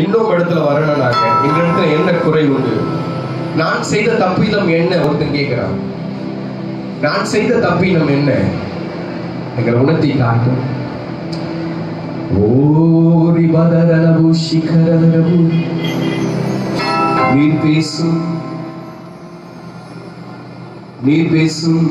இன்னொரு இடத்துல வரணும்னாக்க இந்த இடத்துல என்ன குறை உண்டு, நான் செய்த தப்பிதம் என்ன ஒருத்தன் கேட்கிறான். நான் செய்த தப்பிதம் என்ன எங்களை உணர்த்தி காட்டும். ஓரி பதரலபு சிகரலபு நீர் பேசும், நீர் பேசும்.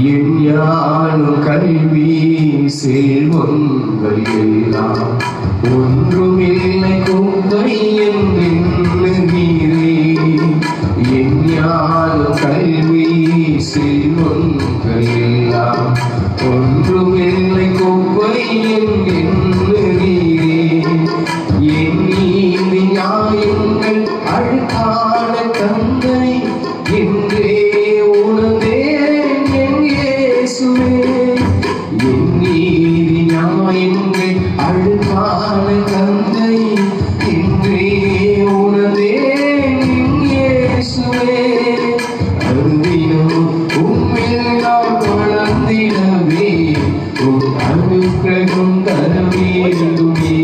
என் ஞானம் கல்வி செல்வங்கள் எல்லாம் ஒன்றுமில்லை குப்பை என்றீரே. என் ஞானம் கல்வி செல்வங்கள் எல்லாம் ஒன்றுமில்லை குப்பை என்றீரே. என் நீதி நியாயங்கள் அழுக்கான தந்தை என்றே உணர்ந்தேன் என் இயேசுவே. என் நீதி நியாயங்கள் அழுக்கான தந்தை என்றே உணர்ந்தேன் என் இயேசுவே. அருந்தினோ உம்மில் நான் வளர்ந்திடவே உம் அனுக்கிரகம் தர வேண்டுமே.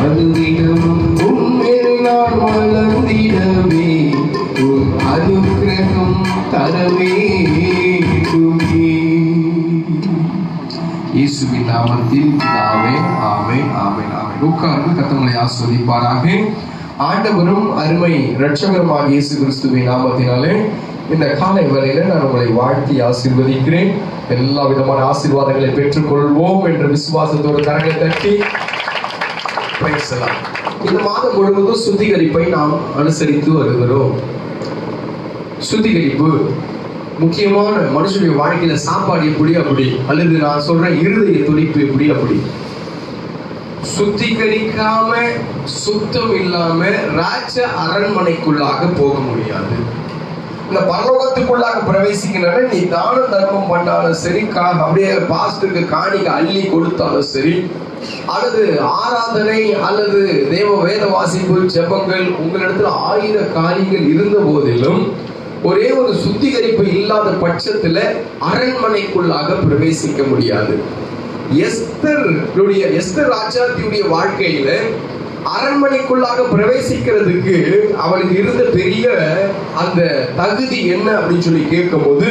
அருந்தினமும் உம்மில் நான் வளர்ந்திடவே உம் அனுக்கிரகம் தர வேண்டுமே. இயேசுவின் நாமத்தில் பிதாவே, ஆமென், ஆமென், ஆமென். உட்கார்ந்து கர்த்தரை ஆசீர்வதிப்பாராக. ஆண்டவரும் அருமை இரட்சகருமாகிய இயேசு கிறிஸ்துவின் நாமத்தினாலே இந்த காலை வேளையில நான் உங்களை வாழ்த்தி ஆசீர்வதிக்கிறேன். எல்லா விதமான ஆசீர்வாதங்களை பெற்றுக்கொள்வோம் என்ற விசுவாசத்தோடு கரங்களை தட்டி இந்த மாதம் முழுவதும் சுத்திகரிப்பை நாம் அனுசரித்து வருகிறோம். சுத்திகரிப்பு முக்கியமான மனுஷனுடைய வாழ்க்கையில சாப்பாடு எப்படி அப்படி, அல்லது நான் சொல்றேன் இருதய துடிப்பு எப்படி அப்படி. சுத்திகரிக்காம சுத்தம் இல்லாம ராஜ அரண்மனைக்குள்ளாக போக முடியாது. இந்த பரலோகத்துக்குள்ளாக பிரவேசிக்கணும். நீ தானம் தர்மம் பண்ணாலும் சரி, அப்படியே பாஸ்டருக்கு காணிக்க அள்ளி கொடுத்தாலும் சரி, அல்லது ஆராதனை அல்லது தேவ வேத வாசிப்பு ஜெபங்கள் உங்களிடத்துல 1000 காரியங்கள் இருந்த போதிலும் ஒரே ஒரு சுத்திகரிப்பு இல்லாத பட்சத்துல அரண்மனைக்குள்ளாக பிரவேசிக்க முடியாது. எஸ்தர் ராஜாத்தியுடைய வாழ்க்கையில அரண்மனைக்குள்ளாக பிரவேசிக்கிறதுக்கு அவளுக்கு இருந்த பெரிய அந்த தகுதி என்ன அப்படின்னு சொல்லி கேட்கும் போது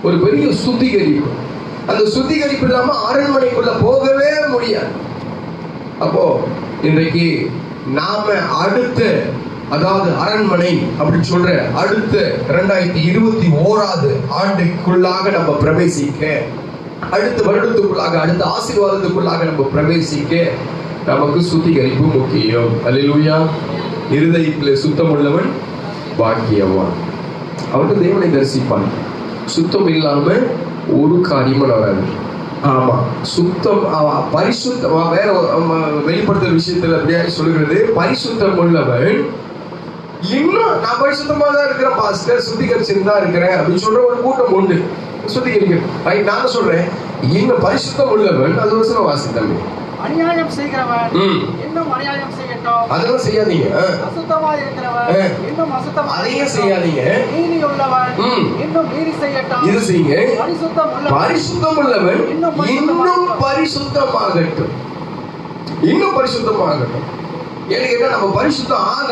ஒரு பெரிய சுத்திகரிப்பு. அந்த சுத்திகரிப்பு இல்லாம அரண்மனைக்குள்ள போகவே முடியாது. அப்போ இன்றைக்கு நாம அடுத்த, அதாவது அரண்மனை அப்படின்னு சொல்ற அடுத்த 2021 ஆண்டுக்குள்ளாக நம்ம பிரவேசிக்க, அடுத்த வருடத்துக்குள்ளாக, அடுத்த ஆசீர்வாதத்துக்குள்ளாக நம்ம பிரவேசிக்க நமக்கு சுத்திகரிப்பு முக்கியம். அல்லேலூயா. இருதயத்திலே சுத்தம் உள்ளவன் பாக்கியவான், அவனுக்கு தேவனை தரிசிப்பான். சுத்தம் இல்லாம ஒரு காரியமும் வராது. ஆமா, சுத்தம் பரிசுத்தம் வேற வெளிப்படுத்துற விஷயத்துல அப்படியே சொல்லுகிறது. பரிசுத்தம் உள்ளவன் இன்னும் நான் பரிசுத்தமா தான் இருக்கிறேன் பாஸ்டர், சுத்திகரிச்சுன்னு தான் இருக்கிறேன் அப்படின்னு சொல்ற ஒரு கூட்டம் உண்டு. சுத்திகரிக்க நான் சொல்றேன், இன்னும் பரிசுத்தம் உள்ளவன், அது ஒரு சில வாசித்தமே அநியாயம் செய்கிறவன் இன்னும் அநியாயம் செய்யட்டும், அதெல்லாம் செய்யாதீங்க. அசுத்தமா இருக்கிறவன் இன்னும் அசுத்தமா, அதையும் செய்யாதீங்க. நீதி உள்ளவன் இன்னும் நீதி செய்யட்டும், இது செய்யுங்க. பரிசுத்தம் உள்ளவன் இன்னும் பரிசுத்தமாகட்டும், இன்னும் பரிசுத்தமாகட்டும். எனக்கு என்ன, நம்ம பரிசுத்தம் ஆக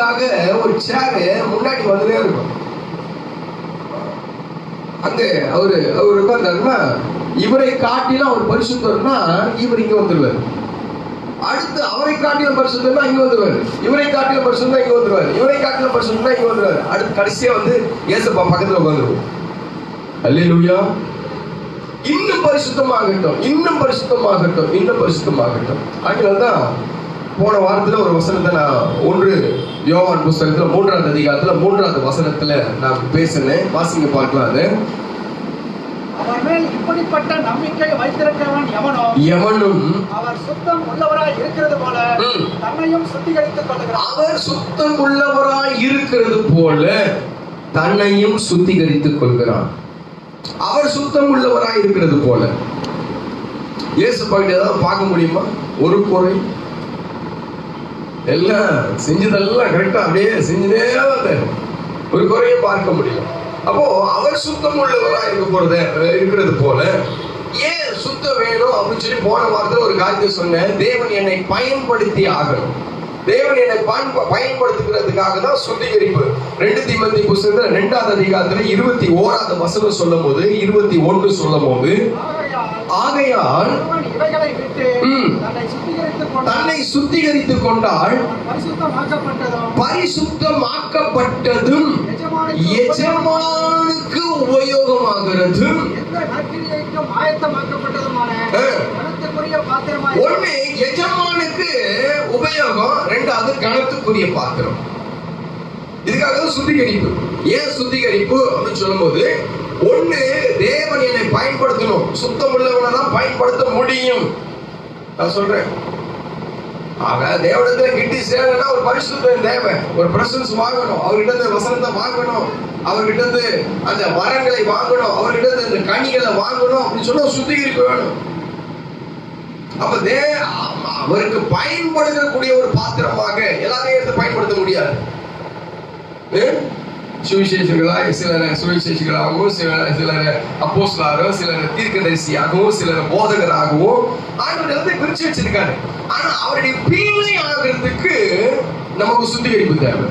ஒரு சேரு முன்னாடி வந்துட்டே இருக்கும். அங்க அவரு உட்கார்ந்தாருன்னா இவரை காட்டிலும் அவர் பரிசுத்தம்னா இவர் இங்க வந்துருவார். அடுத்து அவரை காட்டிலும் பரிசுத்தம்னா இங்க வந்துருவாரு. இவரை காட்டிலும் பரிசுத்தம்னா இங்க வந்துருவாரு. இவரை காட்டிலும் பரிசுத்தம்னா இங்க வந்துருவாரு. அடுத்து கடைசியா வந்து இயேசுப்பா பக்கத்துல உட்கார்ந்துருவோம். அல்லேலூயா. இன்னும் பரிசுத்தமாகட்டும், இன்னும் பரிசுத்தமாகட்டும், இன்னும் பரிசுத்தமாகட்டும். அதனால்தான் போன வாரத்துல ஒரு வசனத்தை நான் 1 யோவான் புஸ்தகத்துல 3ஆம் அதிகாரத்துல 3ஆவது வசனத்துல நான் பேசினேன். வாசிங்க பார்க்கலாம். அது அவர் மேல் இப்படிப்பட்ட நம்பிக்கை வைத்திருக்கிறவன் எவனும் அவர் சுத்தம் உள்ளவராய் இருக்கிறது போல தன்னையும் சுத்திகரித்துக் கொள்கிறான். அவர் சுத்தம் உள்ளவராய் இருக்கிறது போல தன்னையும் சுத்திகரித்துக் கொள்கிறான். அவர் சுத்தம் உள்ளவராய் இருக்கிறது போல. இயேசு பாக்கிட்ட ஏதாவது பார்க்க முடியுமா? ஒரு குறை எல்லாம் செஞ்சதெல்லாம் கரெக்டா அப்படியே செஞ்சுட்டே வந்தாரு. ஒரு குறையை பார்க்க முடியும். அப்போ அவர் சுத்தம் உள்ளவரா இருக்கிறது போல ஏன் சுத்தம் வேணும் அப்படின்னு சொல்லி போன வாரத்தில் ஒரு காரியத்தை சொன்னேன். தேவன் என்னை பயன்படுத்தி ஆகணும். தேவன் என்னை பயன்படுத்துகிறதுக்காக தான் சுத்திகரிப்பு. 2 தீமோத்தேயு புத்தகத்துல 2ஆம் அதிகாரத்துல 21ஆவது வசனம் சொல்லும் போது 21 சொல்லும் போது, ஆகையால் தன்னை சுத்திகரித்துக் கொண்டால் பரிசுத்தமாக்கப்பட்டதும் எஜமானுக்கு உபயோகமாகிறதும் ஒண்ணு எஜமானுக்கு உபயோகம், 2வது கணத்துக்குரிய பாத்திரம். இதுக்காக சுத்திகரிப்பு. ஏன் சுத்திகரிப்பு அப்படின்னு சொல்லும் போது, ஒண்ணு தேவன் என்னை பயன்படுத்தணும். சுத்தம் உள்ளவனை தான் பயன்படுத்த முடியும். நான் சொல்றேன், ஆக தேவனத்துல கிட்டி சேரணும்னா ஒரு பரிசுத்தம் தேவை. ஒரு பிரசன்ஸ் வாங்கணும், அவர்கிட்ட இருந்து வசனத்தை வாங்கணும், அவர்கிட்ட இருந்து அந்த வரங்களை வாங்கணும், அவர்கிட்ட இருந்து இந்த கனிகளை வாங்கணும் அப்படின்னு சொன்னா சுத்திகரிப்பு வேணும். அப்ப அவருக்கு பயன்படுத்தக்கூடிய ஒரு பாத்திரமாக எல்லாரையும் எடுத்து பயன்படுத்த முடியாது. சுவிசேஷங்களாக சிலர் சுவிசேஷங்களாகவும், சிலர் அப்போஸ்தலராகவும், சிலர் தீர்க்கதரிசியாகவும், சிலர் போதகராகவும் ஆண்டவர் பிரிச்சு வச்சிருக்காரு. ஆனா அவருடைய பிள்ளை ஆகிறதுக்கு நமக்கு சுத்திகரிப்பு தேவை.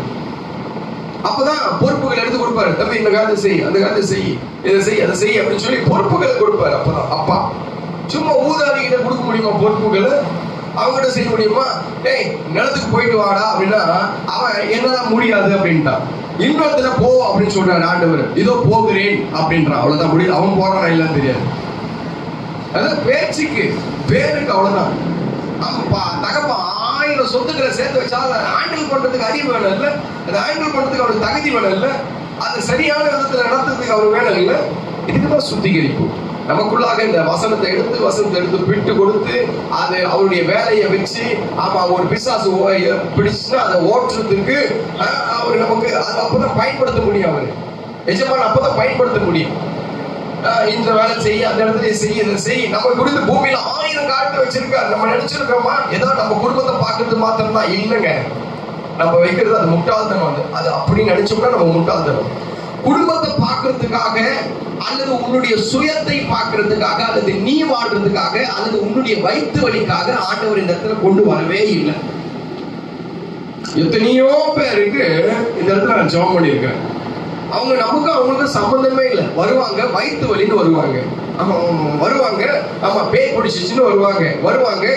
அப்பதான் பொறுப்புகள் எடுத்து கொடுப்பாரு. தம்பி இந்த காரியத்தை செய், அந்த காரியத்தை செய், இதை செய், அதை செய் அப்படின்னு சொல்லி பொறுப்புகளை கொடுப்பாரு. அப்பதான் அப்பா சும்மா ஊதாரிகிட்ட கொடுக்க முடியுமா பொறுப்புகளை? அவங்ககிட்ட செய்ய முடியுமா? டேய் நிலத்துக்கு போயிட்டு வாடா அப்படின்னா அவன் என்னால முடியாது அப்படின்ட்டான். இன்னொருத்தர போ அப்படின்னு சொல்றாரு ஆண்டவர். இதோ போகிறேன் அப்படின்றான். அவ்வளவுதான் முடியும். அவன் போறானா இல்லன்னு தெரியாது. அதான் பேச்சுக்கு பேருக்கு அவ்வளவுதான். அப்பா தகப்பா 1000 சொத்துக்களை சேர்த்து வச்சா அதை ஹேண்டில் பண்றதுக்கு அறிவு வேணும் இல்ல, அதை ஹேண்டில் பண்றதுக்கு அவருக்கு தகுதி வேணும் இல்ல, அது சரியான விதத்துல நடத்துறதுக்கு அவர் வேணும் இல்ல. இதுக்குதான் சுத்திகரிப்பு. நமக்குள்ளாக இந்த வசனத்தை எடுத்து விட்டு கொடுத்து அது அவருடைய வேலையை வச்சு, ஆமா ஒரு பிசாசு பிடிச்சுன்னா அதை ஓட்டுறதுக்கு அவர் நமக்கு அது அப்பதான் பயன்படுத்த முடியும். அவரு எஜமான் அப்பதான் பயன்படுத்த முடியும். இந்த வேலை செய்ய, அந்த இடத்துல செய்ய, இதை செய். நம்ம குறித்து பூமியில 1000 காரியத்தை வச்சிருக்காரு. நம்ம நினைச்சிருக்கோமா ஏதோ நம்ம குடும்பத்தை பாக்குறது மாத்திரம் தான்? இல்லைங்க. நம்ம வைக்கிறது அது முட்டாள்தனம். அது அப்படி நினைச்சோம்னா நம்ம முட்டாள்தனம். குடும்பத்தை பார்க்கறதுக்காக அல்லது உன்னுடைய சுயத்தை பார்க்கறதுக்காக அல்லது நீ வாழ்றதுக்காக அல்லது உன்னுடைய வயிற்று வலிக்காக ஆண்டவர் இந்த இடத்துல கொண்டு வரவே இல்லை. எத்தனையோ பேருக்கு இந்த இடத்துல நான் ஜெபம் பண்ணியிருக்கேன். அவங்க நமக்கு அவங்களுக்கு சம்பந்தமே இல்லை. வருவாங்க வயிற்று வலின்னு வருவாங்க, வருவாங்க ஆமா பேய் பிடிச்சிச்சுன்னு வருவாங்க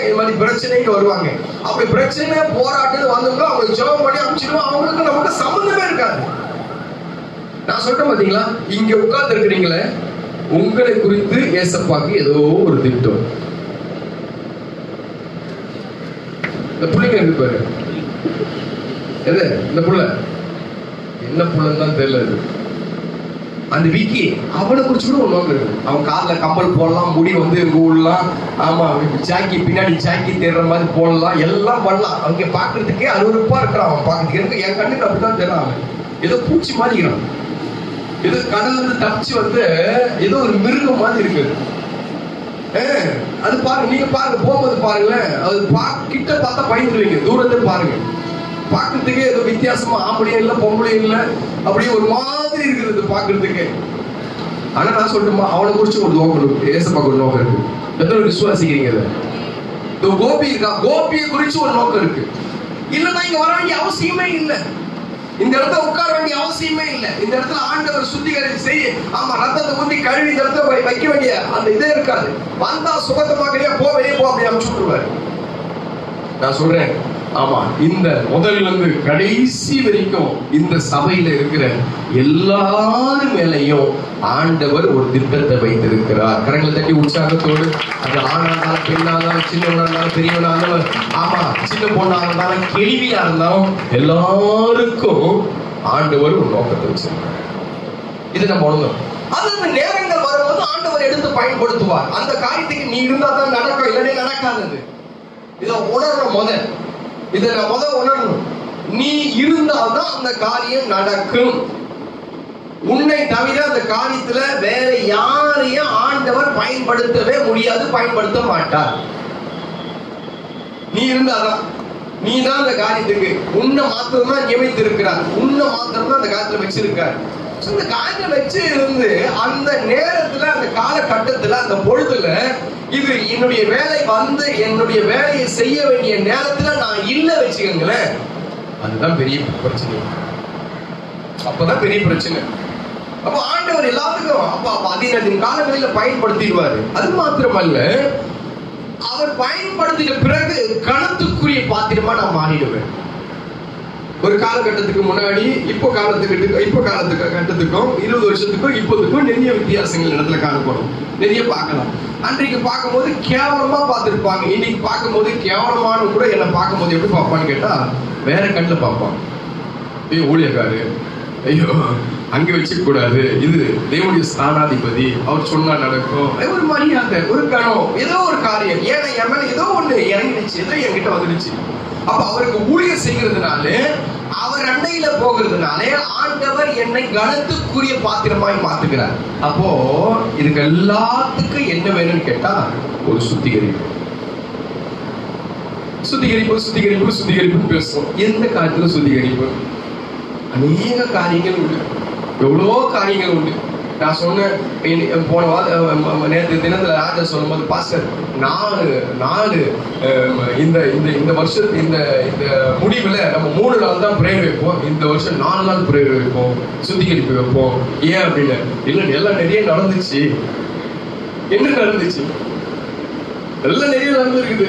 இது மாதிரி பிரச்சனைக்கு வருவாங்க. அப்படி பிரச்சனை போராட்டம் வந்தவங்க அவங்களுக்கு ஜெபம் பண்ணி அமைச்சிடுவோம். அவங்களுக்கு நமக்கு சம்பந்தமே இருக்காது. நான் சொல்றேன் பாத்தீங்களா, இங்க உட்கார்ந்து இருக்கிறீங்களே, உங்களை குறித்து ஏசப்பாக்கு ஏதோ ஒரு திட்டம். இந்த பிள்ளைங்க இருக்கு பாரு, எது இந்த புள்ள என்ன புள்ளன்னு தான் தெரியல. அந்த விக்கி அவனை குறிச்சு கூட ஒரு நோக்கம் இருக்கு. அவன் காதுல கம்பல் போடலாம், முடி வந்து ஊடலாம், ஆமா ஜாக்கி பின்னாடி ஜாக்கி தேடுற மாதிரி போடலாம், எல்லாம் பண்ணலாம். அவங்க பாக்குறதுக்கே அருவருப்பா இருக்கிறான். அவன் பாக்குறதுக்கு எனக்கு என் கண்ணுக்கு அப்படிதான் தெரியும். அவன் ஏதோ பூச்சி மாதிரி இருக்கிறான். ஏதோ கடல்ல இருந்து தப்பிச்சு வந்து ஏதோ ஒரு மிருகம் மாதிரி இருக்கு. அது பாருங்க, நீங்க பாருங்க, போகும்போது பாருங்களேன், அது கிட்ட பார்த்தா பயந்துருவீங்க. தூரத்தை பாருங்க, பாக்குறதுக்கே ஏதோ வித்தியாசமா ஆம்பளையும் இல்ல பொம்பளையும் இல்ல, அப்படியே ஒரு மாதிரி இருக்குது பாக்குறதுக்கு. ஆனா நான் சொல்லட்டுமா, அவனை குறிச்சு ஒரு நோக்கம் இருக்கு, ஏசப்பாக்கு ஒரு நோக்கம் இருக்கு. எத்தனை விசுவாசிக்கிறீங்க? கோபி இருக்கா, கோபியை குறிச்சு ஒரு நோக்கம் இருக்கு. இல்லன்னா இங்க வர வேண்டிய அவசியமே இல்லை. இந்த இடத்துல உட்கார வேண்டிய அவசியமே இல்லை. இந்த இடத்துல ஆண்டவர் சுத்திகரிப்பு செய்ய, ஆமா ரத்தத்தை ஊத்தி கழுவி இந்த இடத்துல வைக்க வேண்டிய அந்த இதே இருக்காது. வந்தா சுகத்தமாக போ, வெளியே போ அப்படி அனுப்பிச்சு விட்டுருவாரு. நான் சொல்றேன், ஆமா இந்த முதல்ல இருந்து கடைசி வரைக்கும் இந்த சபையில இருக்கிற எல்லாரும் மேலையும் ஆண்டவர் ஒரு திட்டத்தை வைத்திருக்கிறார். கரங்களை தட்டி உற்சாகத்தோடு, அது ஆணாஇருந்தாலும் பெண்ணாஇருந்தாலும் சின்னவனா இருந்தாலும் பெரியவனா இருந்தாலும், ஆமா சின்ன பொண்ணா இருந்தாலும் கேள்வியா இருந்தாலும் எல்லாருக்கும் ஆண்டவர் ஒரு நோக்கத்தை வச்சிருக்கிறார். இது நம்ம ஒண்ணும் அந்த நேரங்கள் வரும்போது ஆண்டவர் எடுத்து பயன்படுத்துவார். அந்த காரியத்துக்கு நீ இருந்தா தான் நடக்கும், இல்லைன்னே நடக்காதது. இதை உணரணும். இதை நான் உணரணும். நீ இருந்தால்தான் அந்த காரியம் நடக்கும். உன்னை தவிர அந்த காரியத்துல வேற யாரையும் ஆண்டவர் பயன்படுத்தவே முடியாது, பயன்படுத்த மாட்டார். நீ இருந்தாதான், நீ தான் அந்த காரியத்துக்கு உன்னை மாத்திரம் தான் நியமித்திருக்கிறார், உன்னை மாத்திரம் தான் அந்த காரியத்துல வச்சிருக்கார். இந்த காரியத்தை வச்சு இருந்து அந்த நேரத்துல, அந்த காலகட்டத்துல, அந்த பொழுதுல இது என்னுடைய வேலை வந்து என்னுடைய வேலையை செய்ய வேண்டிய நேரத்துல நான் இல்ல வச்சுக்கோங்களேன், அதுதான் பெரிய பிரச்சனை. அப்பதான் பெரிய பிரச்சனை. அப்ப ஆண்டவர் எல்லாத்துக்கும் அப்ப அதின் காலங்களில் பயன்படுத்திடுவாரு. அது மாத்திரமல்ல, அவர் பயன்படுத்தின பிறகு கணத்துக்குரிய பாத்திரமா நான் மாறிடுவேன். ஒரு காலகட்டத்துக்கு முன்னாடி இப்போ காலகட்டத்துக்கும் 20 வருஷத்துக்கும் இப்போதுக்கும் நிறைய வித்தியாசங்கள் இடத்துல காணப்படும், நிறைய பார்க்கலாம். அன்றைக்கு பார்க்கும்போது கேவலமா பார்த்துருப்பாங்க, இன்னைக்கு பார்க்கும்போது கேவலமான கூட என்ன பார்க்கும்போது எப்படி பார்ப்பான்னு கேட்டா வேற கண்ணில் பார்ப்பாங்க. ஐயோ ஊழியக்காரு, ஐயோ அங்க வச்சுக்க கூடாது, இது தேவனுடைய ஸ்தானாதிபதி, அவர் சொன்னா நடக்கும், ஒரு மரியாதை, ஒரு கணம், ஏதோ ஒரு காரியம், ஏன்னா என் மேல ஏதோ ஒண்ணு இறங்கிடுச்சு, ஏதோ என்கிட்ட வந்துடுச்சு. அப்ப அவருக்கு ஊழியர் செய்கிறதுனால, அவர் அண்டையில போகிறதுனாலே ஆண்டவர் என்னை கனத்துக்குரிய பாத்திரமாய் மாத்துகிறார். அப்போ இதுக்கு எல்லாத்துக்கும் என்ன வேணும்னு கேட்டா ஒரு சுத்திகரிப்பு. பேசுவோம். எந்த காலத்துல சுத்திகரிப்பு? அநேக காரியங்கள் உண்டு, எவ்வளோ காரியங்கள் உண்டு. நான் சொன்னேன் போன நேற்று தினத்துல ராஜா சொல்லும் போது, பாஸ்டர் நாலு இந்த வருஷத்து இந்த முடிவுல நம்ம 3 நாள் தான் பிரேயர் வைப்போம், இந்த வருஷம் 4 நாள் பிரேயர் வைப்போம், சுத்திகரிப்பு வைப்போம். ஏன் அப்படின்னு இல்ல, எல்லாம் நிறைய நடந்துச்சு. என்ன நடந்துச்சு? எல்லாம் நிறைய நடந்துருக்குது.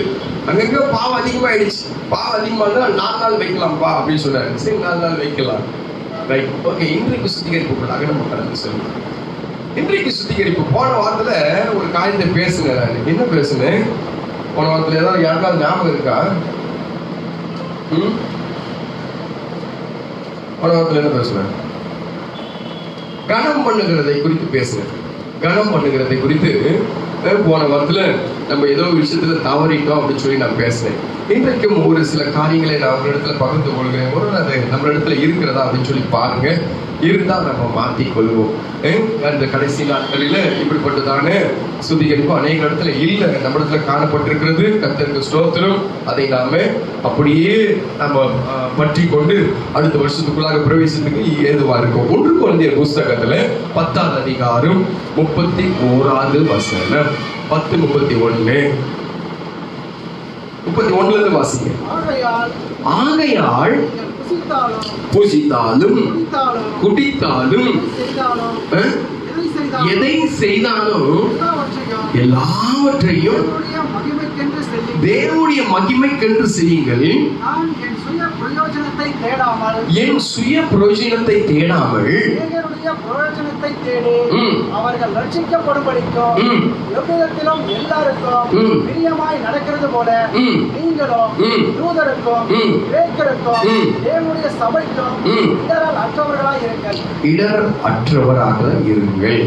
அங்கங்க பாவம் அதிகமாயிடுச்சு. பாவம் அதிகமா இருந்தா 4 நாள் வைக்கலாம்ப்பா அப்படின்னு சொன்னாரு. சரி, 4 நாள் வைக்கலாம். Right, okay. இன்றைக்கு சுத்திகரிப்புக்குள்ளாக நம்ம கடந்து செல்வோம். இன்றைக்கு சுத்திகரிப்பு. போன வாரத்துல ஒரு காரியத்தை பேசுனேன். நான் என்ன பேசுனேன் போன வாரத்துல? ஏதாவது யாருக்காவது ஞாபகம் இருக்கா? போன வாரத்துல என்ன பேசுனேன்? கனம் பண்ணுகிறதை குறித்து பேசுனேன். கனம் பண்ணுகிறதை குறித்து போன வாரத்துல நம்ம ஏதோ விஷயத்துல தவறிட்டோம் அப்படின்னு சொல்லி நான் பேசுனேன். இன்றைக்கும் ஒரு சில காரியங்களை நான் உங்களிடத்துல பகிர்ந்து கொள்கிறேன். ஒரு அது நம்ம இடத்துல இருக்கிறதா அப்படின்னு சொல்லி பாருங்க. இருந்தா நம்ம மாத்தி கொள்வோம். அந்த கடைசி நாட்களில இப்படிப்பட்டதான சுத்திகரிப்பு அநேக இடத்துல இல்ல, நம்ம இடத்துல காணப்பட்டிருக்கிறது. கர்த்தருக்கு ஸ்தோத்திரம். அதை நாம அப்படியே நம்ம பற்றி கொண்டு அடுத்த வருஷத்துக்குள்ளாக பிரவேசத்துக்கு ஏதுவா இருக்கும். 1 கொரிந்தியர் புஸ்தகத்துல 10ஆம் அதிகாரம் 31வது வசனம். 10:31 வாசிங்க. ஆகையால் புசித்தாலும் குடித்தாலும் எதை செய்தாலும் எல்லாவற்றையும் தேவனுடைய மகிமைக்கென்று செய்யுங்கள். என் சுய பிரயோஜனத்தை தேடாமல் அவர்கள் ரட்சிக்கப்படும்படிக்கும் எவ்விதத்திலும் எல்லாருக்கும் பிரியமாய் நடக்கிறது போல நீங்களும் யூதருக்கும் கிரேக்கருக்கும் தேவனுடைய சபைக்கும் இடர் அற்றவராக இருங்கள்.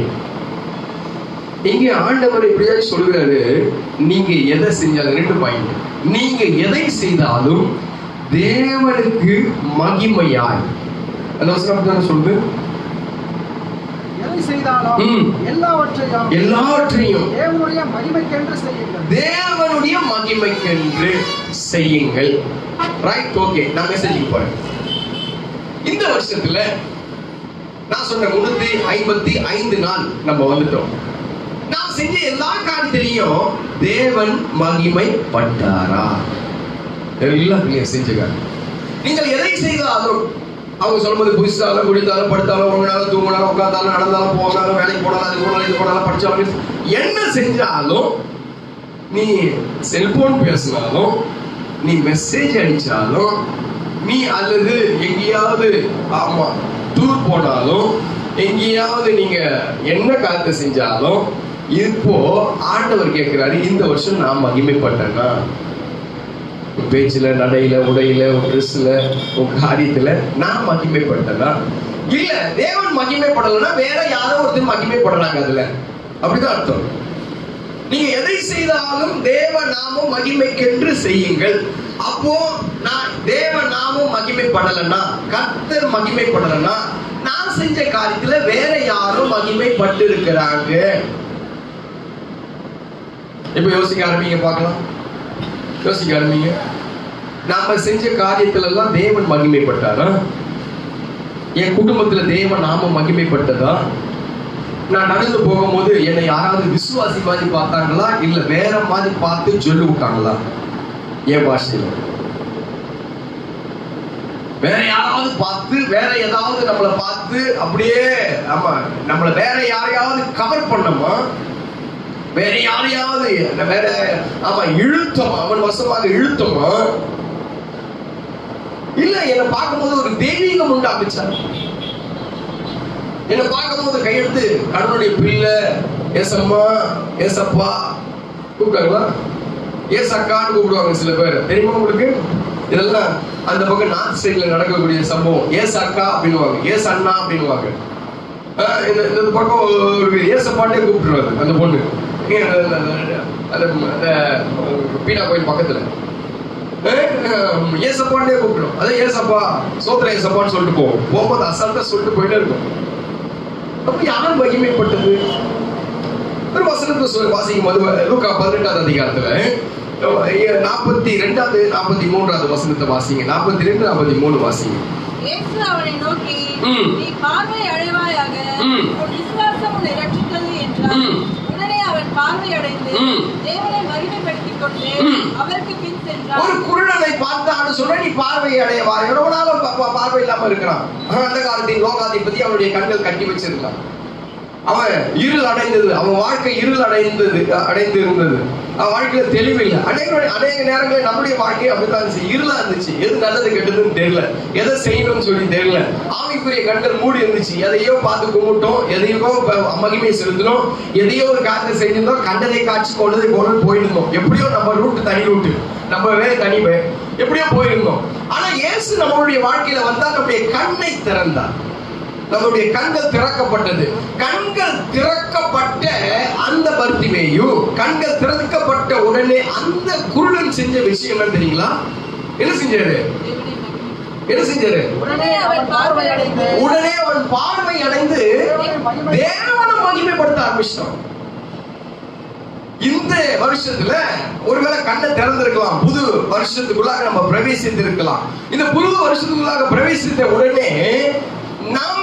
இங்கே ஆண்டவர் இப்படியா சொல்கிறாரு, நீங்க எதை செஞ்சாலும் 2 பாயிண்ட். நீங்க எதை செய்தாலும் தேவனுக்கு மகிமையாய், அந்த வசனம் சொல்லுது, எல்லாவற்றையும் தேவனுடைய மகிமைக்கென்று செய்யுங்கள். Right, okay. நான் மெசேஜுக்கு போறேன். இந்த வருஷத்துல நான் சொன்ன 355 நாள் நம்ம வந்துட்டோம். நான் செஞ்ச எல்லா காரியத்திலையும் தேவன் மகிமைப்பட்டாரா? எல்லாத்துலயும் செஞ்சுக்காரு. நீங்கள் எதை செய்தாலும், அவங்க சொல்லும்போது புதுசாலும் குடித்தாலும் படுத்தாலும் உங்களாலும் தூங்கினாலும் உட்காந்தாலும் நடந்தாலும் போனாலும் வேலைக்கு போனாலும் அது போனாலும் இது போனாலும் படிச்சாலும் என்ன செஞ்சாலும், நீ செல்போன் பேசினாலும், நீ மெசேஜ் அடிச்சாலும், நீ அல்லது எங்கேயாவது டூர் போனாலும், எங்கேயாவது நீங்க என்ன காரியத்தை செஞ்சாலும், இப்போ ஆண்டவர் கேட்கிறாரு, இந்த வருஷம் நான் மகிமைப்பட்டேன்னா? பேச்சுல, நடையில, உடையில, ட்ரெஸ்ல, காரியத்துல நான் மகிமைப்பட்டேன்னா? இல்ல, தேவன் மகிமைப்படலைன்னா வேற யாரோ ஒருத்தர் மகிமைப்படுறாங்க அதுல. அப்படிதான் அர்த்தம். நீங்க எதை செய்தாலும் தேவ நாமம் மகிமைக்கென்று செய்யுங்கள். அப்போ நான் தேவ நாமம் மகிமைப்படலைன்னா, கர்த்தர் மகிமைப்படலைன்னா, நான் செஞ்ச காரியத்துல வேற யாரும் மகிமைப்பட்டு இருக்கிறாங்க. இப்ப யோசிக்க ஆரம்பிங்க, பார்க்கலாம். யோசிக்க ஆரம்பிங்க. நாம செஞ்ச காரியத்துல எல்லாம் தேவன் மகிமைப்பட்டாரா? என் குடும்பத்துல தேவ நாமம் மகிமைப்பட்டதா? நான் நடந்து போகும்போது என்னை யாராவது விசுவாசி மாதிரி பார்த்தாங்களா, இல்ல வேற மாதிரி பார்த்து சொல்லி விட்டாங்களா? என் பாஷையில வேற யாராவது பார்த்து, வேற ஏதாவது நம்மளை பார்த்து அப்படியே ஆமா நம்மள வேற யாரையாவது கவர் பண்ணமா, வேற யாரையாவது வேற ஆமா இழுத்தமா, அவன் வசமாக இழுத்தமா, இல்ல என்னை பார்க்கும்போது ஒரு தெய்வீகம் உண்டாக்குச்சா? என்னை பார்க்கும்போது கையெழுத்து கடவுளுடைய பிள்ளை, ஏசம்மா ஏசப்பா கூப்பிட்டாங்களா? ஏசக்கான்னு கூப்பிடுவாங்க சில பேர், தெரியுமா உங்களுக்கு? இதெல்லாம் அந்த பக்கம் நார்த் சைட்ல நடக்கக்கூடிய சம்பவம். ஏச அக்கா அப்படின்னுவாங்க, ஏச அண்ணா அப்படின்னுவாங்க. இந்த பக்கம் ஒரு ஏசப்பாட்டே கூப்பிட்டுருவாரு அந்த பொண்ணு. பீனா கோயில் பக்கத்துல ஏசப்பாட்டே கூப்பிடும். அதான் ஏசப்பா சோத்திர ஏசப்பான்னு சொல்லிட்டு போகும்போது அசால்ட்டா சொல்லிட்டு போயிட்டே இருக்கும். அப்ப யார் மகிமைப்பட்டது? ஒரு வசனத்தை வாசிக்கும் போது லூக்கா 18வது அதிகாரத்துல 42வது 43வது வசனத்தை வாசிங்க. 42 43 வாசிங்க. இயேசு அவனை நோக்கி, நீ பார்வை அடைவாயாக, உன் விசுவாசம் உன்னை ரட்சித்தது என்றார். உடனே அவன் பார்வை அடைந்து தேவனை மகிமைப்படுத்திக் கொண்டு அவருக்கு பின் சென்றார். ஒரு குருடனை பார்த்தான்னு சொன்னா நீ பார்வை அடையவா? எவ்வளவு நாளும் பார்வை இல்லாம இருக்கிறான். அந்த காலத்தின் லோகாதிபதி அவனுடைய கண்கள் கட்டி வச்சிருக்கான். அவன் இருள் அடைந்தது, அவன் வாழ்க்கை இருள் அடைந்து இருந்தது. அவன் வாழ்க்கையில தெளிவில்லை. அநேக நேரங்களில் நம்முடைய வாழ்க்கை அப்படித்தான் இருளா இருந்துச்சு. எது நல்லது கெட்டதுன்னு தெரியல, எதை செய்யணும்னு சொல்லி தெரியல. ஆவிக்குரிய கண்கள் மூடி இருந்துச்சு. எதையோ பார்த்து கும்பிட்டோம், எதையோ மகிமை செலுத்தணும், எதையோ ஒரு காரியத்தை செஞ்சிருந்தோம், கண்டதை காட்சி கொண்டதை கொண்டு போயிருந்தோம். எப்படியோ நம்ம ரூட்டு தனி ரூட்டு, நம்ம தனி எப்படியோ போயிருந்தோம். ஆனா இயேசு நம்மளுடைய வாழ்க்கையில வந்தா நம்முடைய கண்ணை திறந்தார். நம்முடைய கண்கள் திறக்கப்பட்டது. கண்கள் திறக்கப்பட்ட அந்த பர்த்திமேயு, கண்கள் திறக்கப்பட்ட உடனே அந்த குருடன் செஞ்ச விஷயம் என்ன தெரியுங்களா? என்ன செஞ்சாரு? உடனே அவன் பார்வை அடைந்து தேவனை மகிமைப்படுத்த ஆரம்பிச்சான். இந்த வருஷத்துல ஒருவேளை கண்ணை திறந்திருக்கலாம், புது வருஷத்துக்குள்ளாக நம்ம பிரவேசித்திருக்கலாம். இந்த புது வருஷத்துக்குள்ளாக பிரவேசித்த உடனே நாம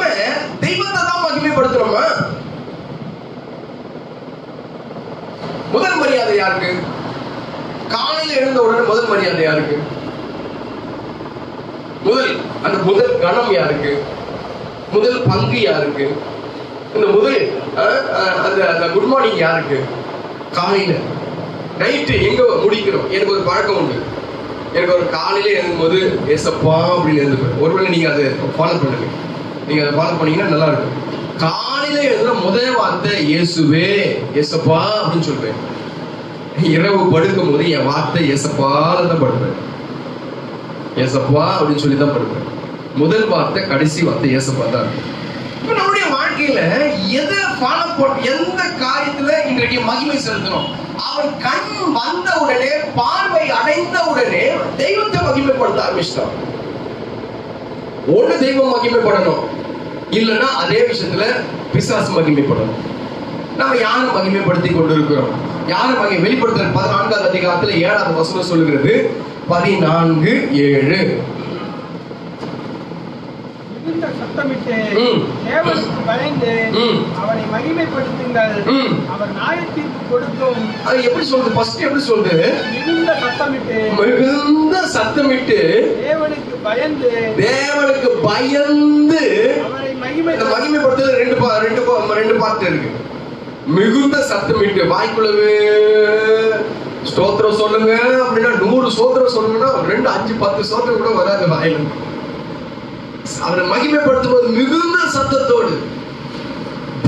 தெய்வத்தை தான் மகிமைப்படுத்துறோமா? முதல் மரியாதை யாருக்கு? காலையில எழுந்த உடனே முதல் மரியாதை யாருக்கு? அந்த முதல் கணம் யாருக்கு? முதல் பங்கு யாருக்கு? இந்த முதல் அந்த குட் மார்னிங் யாருக்கு? காலையில. நைட்டு எங்க முடிக்கிறோம்? எனக்கு ஒரு பழக்கம் உண்டு. எனக்கு ஒரு காலையில எழுதும்போது ஏசப்பா அப்படின்னு எழுதுவேன். ஒருவேளை நீங்க அதை ஃபாலோ பண்ணுங்க. நீங்க அதை ஃபாலோ பண்ணீங்கன்னா நல்லா இருக்கும். காலையில எழுதுற முதல் வார்த்தை இயேசுவே, ஏசப்பா அப்படின்னு சொல்றேன். இரவு படுக்கும் போது என் வார்த்தை ஏசப்பால தான் படுப்பேன். ஏசப்பா அப்படின்னு சொல்லி தான் படுப்பேன். முதல் வார்த்தை கடைசி வார்த்தை ஏசப்பா தான். இப்ப நம்முடைய வாழ்க்கையில எதை ஃபாலோ பண்ண, எந்த காரியத்துல இன்றைக்கு மகிமை செலுத்தணும்? அவன் கண் வந்த உடனே, பார்வை அடைந்த உடனே தெய்வத்தை மகிமைப்படுத்த ஆரம்பிச்சிட்டான். ஒண்ணு தெய்வம் மகிமைப்படணும், இல்லைன்னா அதே விஷயத்துல பிசாசு மகிமைப்படணும். நம்ம யாரை மகிமைப்படுத்தி கொண்டு இருக்கிறோம்? யாரை வெளிப்படுத்த 14வது அதிகாரத்துல 7வது வசனம் சொல்லுகிறது. 14:7 சத்தமிட்டு தேவனுக்கு பயந்து அவரை மகிமைப்படுத்துங்கள், அவர் நியாயத்தீர்ப்பு கொடுக்கும். அது எப்படி சொல்றது? ஃபர்ஸ்ட் எப்படி சொல்றது? மிகுந்த சத்தமிட்டு தேவனுக்கு பயந்து அவரை மகிமைப்படுத்துறது. ரெண்டு பார்ட் இருக்கு. மிகுந்த சத்தமிட்டு வாய்க்குள்ளவே ஸ்தோத்திரம் சொல்லுங்க அப்படின்னா 100 ஸ்தோத்திரம் சொல்லுங்கன்னா 2, 5, 10 ஸ்தோத்திரம் கூட வராது வாயில. அவரை மகிமைப்படுத்தும் போது மிகுந்த சத்தத்தோடு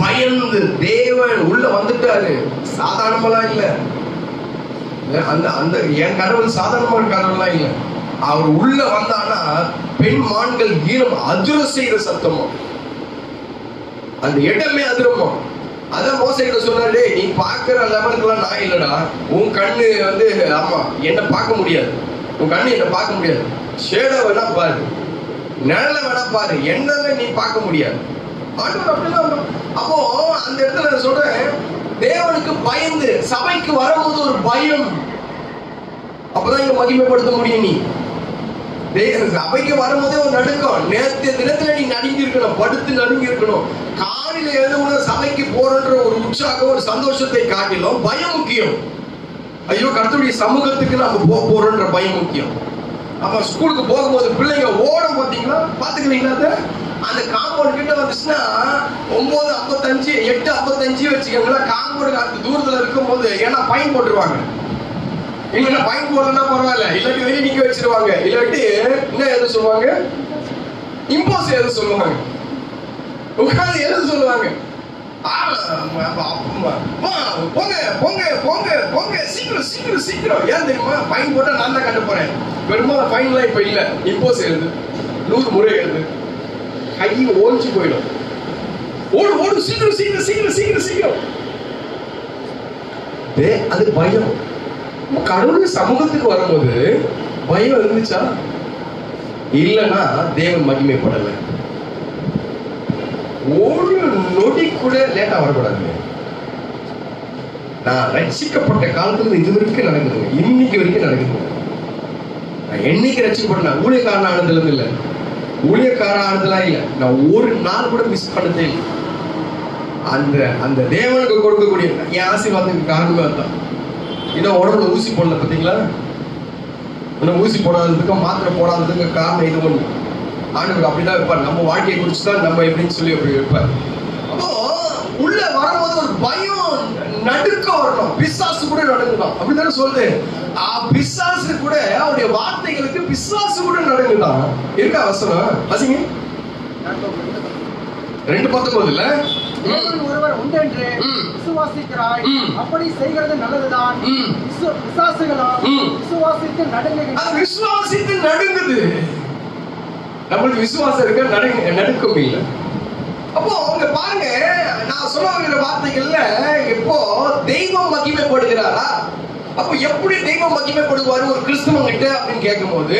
பயந்து, தேவன் உள்ள வந்துட்டாரு. சாதாரணமெல்லாம் இல்ல. அந்த என் கடவுள் சாதாரணமான கடவுள்லாம் இல்ல. அவர் உள்ள வந்தானா பெண் மான்கள் ஈரம் அதிர செய்யற சத்தமோ, அந்த இடமே அதிரமோ. அதான் மோசைகிட்ட சொன்னாரு, நீ பாக்குற லெவலுக்குலாம் நான் இல்லடா. உன் கண்ணு ஆமா என்ன பார்க்க முடியாது. உன் கண்ணு என்ன பார்க்க முடியாது. ஷேடோ வேணா பாரு, நிழல வேணா பாரு, என்னன்னு நீ பார்க்க முடியாது. அப்போ அந்த இடத்துல நான் சொல்றேன், தேவனுக்கு பயந்து சபைக்கு வரும்போது ஒரு பயம். அப்பதான் இங்க மகிமைப்படுத்த முடியும். நீ சபைக்கு வரும்போதே ஒரு நடுக்கம். நேற்று தினத்துல நீ நடுங்கி இருக்கணும், படுத்து நடுங்கி இருக்கணும். காலையில எழுதுன சபைக்கு போறன்ற ஒரு உற்சாகம், ஒரு சந்தோஷத்தை காட்டிலும் பயம் முக்கியம். ஐயோ, கர்த்தருடைய சமூகத்துக்கு நம்ம போறோன்ற பயம் முக்கியம். அப்ப ஸ்கூலுக்கு போகும்போது பிள்ளைங்க ஓடும் பாத்தீங்களா, பாத்துக்கிறீங்களா? அந்த காம்பவுண்ட் கிட்ட வந்துச்சுன்னா 9:55 8:55 வச்சுக்கோங்களேன். காம்பவுண்ட் அந்த தூரத்துல இருக்கும் போது ஏன்னா ஃபைன் போட்டுருவாங்க. இல்லைன்னா ஃபைன் போடலன்னா பரவாயில்ல, இல்லாட்டி வெளியே நிக்க வச்சிருவாங்க. இல்லாட்டி என்ன எழுத சொல்லுவாங்க, இம்போஸ் எழுத சொல்லுவாங்க, உட்காந்து எழுத சொல்லுவாங்க. போங்க போங்க போங்க போங்க, சீக்கிரம் சீக்கிரம் சீக்கிரம். ஏன் தெரியுமா? ஃபைன் போட்டா நான் தான் கட்ட போறேன். பெரும்பாலும் ஃபைன்லாம் இப்ப இல்ல, இம்போஸ் எழுது, 100 முறை எழுது, கை ஓடிச்சு போயிடும். ஓடு ஓடு, சீக்கிரம் சீக்கிரம் சீக்கிரம் சீக்கிரம் சீக்கிரம். அது பயம். கடவுளுடைய சமூகத்துக்கு வரும்போது பயம் இருந்துச்சா? இல்லைன்னா தேவன் மகிமைப்படல. ஒரு நொடி கூட லேட்டா வரக்கூடாது. நான் ரட்சிக்கப்பட்ட காலத்துல இது வரைக்கும் நடக்குதுங்க, இன்னைக்கு வரைக்கும் நடக்குது. நான் என்னைக்கு ரட்சிக்கப்பட்டேன், ஊழியக்காரன் ஆனதுல இருந்து இல்ல, ஊழியக்காரன் ஆனதுலாம் இல்ல, நான் ஒரு நாள் கூட மிஸ் பண்ணதே இல்லை. அந்த அந்த தேவனுக்கு கொடுக்கக்கூடிய என் ஆசீர்வாதத்துக்கு காரணமே அதுதான். இன்னும் உடம்புல ஊசி போடல பாத்தீங்களா? இன்னும் ஊசி போடாததுக்கு, மாத்திரை போடாததுக்கு காரணம் இது ஒண்ணு. ஆண்டவர் அப்படிதான் இருப்பார். நம்ம வாழ்க்கையை குறிச்சுதான் நம்ம எப்படின்னு சொல்லி அப்படி இருப்பார். அப்போ உள்ள வரும்போது ஒரு பயம், நடுக்க வரணும். பிசாசு கூட நடுங்கலாம், அப்படித்தானே சொல்லுது. பிசாசு கூட அவருடைய வார்த்தைகளுக்கு பிசாசு கூட நடுங்கலாம். இருக்கா வசனம்? வாசிங்க. 2:19 ஒருவர் உண்டென்று விசுவாசிக்கிறாய், அப்படி செய்கிறது நல்லதுதான். விசுவாசித்து நடுங்குகிறது. விசுவாசித்து நடுங்குது. நம்மளுக்கு விசுவாசம் இருக்க, நடுக்கம் இல்லை. அப்போ அவங்க பாருங்க, நான் சொல்ல வருகிற வார்த்தைகள்ல எப்போ தெய்வம் மகிமைப்படுகிறாரா? அப்போ எப்படி தெய்வம் மகிமைப்படுவாரு ஒரு கிறிஸ்தவன் கிட்ட அப்படின்னு கேட்கும் போது,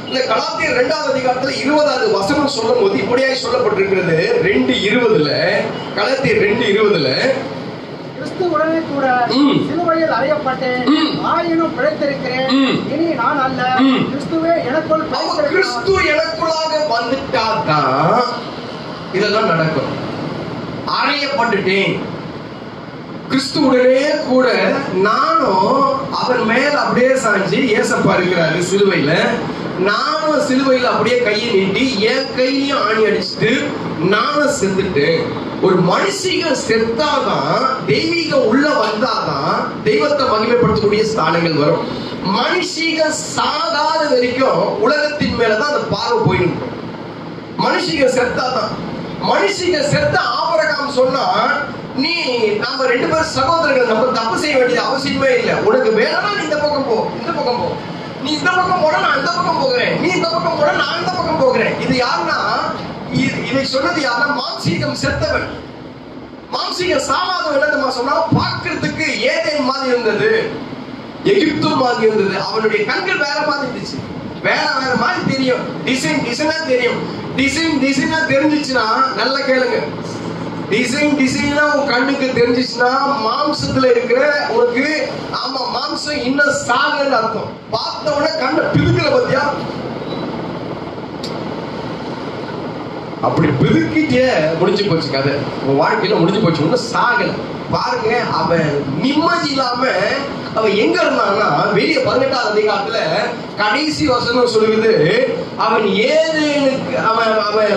இந்த கலாத்தியர் 2வது அதிகாரத்துல 20வது வசனம் சொல்லும் போது இப்படியாய் சொல்லப்பட்டிருக்கிறது. 2:20 கலாத்தியர் 2:20 கிறிஸ்துவுடனே கூட சிலுவையில் அறையப்பட்டேன், ஆயினும் பிழைத்திருக்கிறேன். இனி நான் அல்ல, கிறிஸ்துவே எனக்குள் பிழைத்திருக்கிறார். கிறிஸ்து எனக்குள்ளாக வந்துட்டாதான் இதெல்லாம் நடக்கும். அறையப்பட்டுட்டேன், கிறிஸ்துவுடனே கூட நானும் அவர் மேல அப்படியே சாஞ்சி, ஏசப்பா இருக்கிறாரு சிலுவையில, நானும் சிலுவையில அப்படியே கையை நீட்டி என் கையிலையும் ஆணி அடிச்சுட்டு நானும் செத்துட்டேன். ஒரு மனுஷிக செத்தாதான், தெய்வீகம் உள்ள வந்தாதான் தெய்வத்தை மகிமைப்படுத்தக்கூடிய ஸ்தானங்கள் வரும். மனுஷிக சாகாத வரைக்கும் உலகத்தின் மேலதான் அந்த பார்வை போயிடும். மனுஷிக செத்தாதான். மனுஷிக செத்த ஆபிரகாம் சொன்னா, நீ நம்ம 2 பேரும் சகோதரர்கள், நம்ம தப்பு செய்ய வேண்டியது அவசியமே இல்லை. உனக்கு வேணா நீ இந்த பக்கம் போ, இந்த பக்கம் போ. நீ இந்த பக்கம் போட, நான் இந்த பக்கம் போகிறேன். நீ இந்த பக்கம் போட, நான் இந்த பக்கம் போகிறேன். இது யாருன்னா, இதை சொன்னது யாருன்னா மாம்சீகம் செத்தவன். மாம்சீகம் சாவாதவன் என்ன சொன்னா, பார்க்கிறதுக்கு ஏதேன் மாதிரி இருந்தது, எகிப்து மாதிரி இருந்தது. அவனுடைய கண்கள் வேற மாதிரி இருந்துச்சு, வேற மாதிரி தெரியும், டிசைனா தெரியும். டிசைனா தெரிஞ்சிச்சுன்னா நல்லா கேளுங்க. டிசைனா உன் கண்ணுக்கு தெரிஞ்சிச்சுன்னா மாம்சத்துல இருக்கிற உனக்கு, ஆமா மாம்சம் இன்னும் சாகன்னு அர்த்தம். பார்த்த உடனே கண்ணை பிதுக்கல பத்தியா, அப்படி பிதுக்கிட்டே முடிஞ்சு போச்சு கதை. உன் வாழ்க்கையில முடிஞ்சு போச்சு, இன்னும் சாகல. பாருங்க, அவன் நிம்மதி இல்லாம அவன் எங்க இருந்தான்னா, வெளிய 18வது அதிகாரத்துல கடைசி வசனம் சொல்லுது, அவன் ஏதேனுக்கு அவன்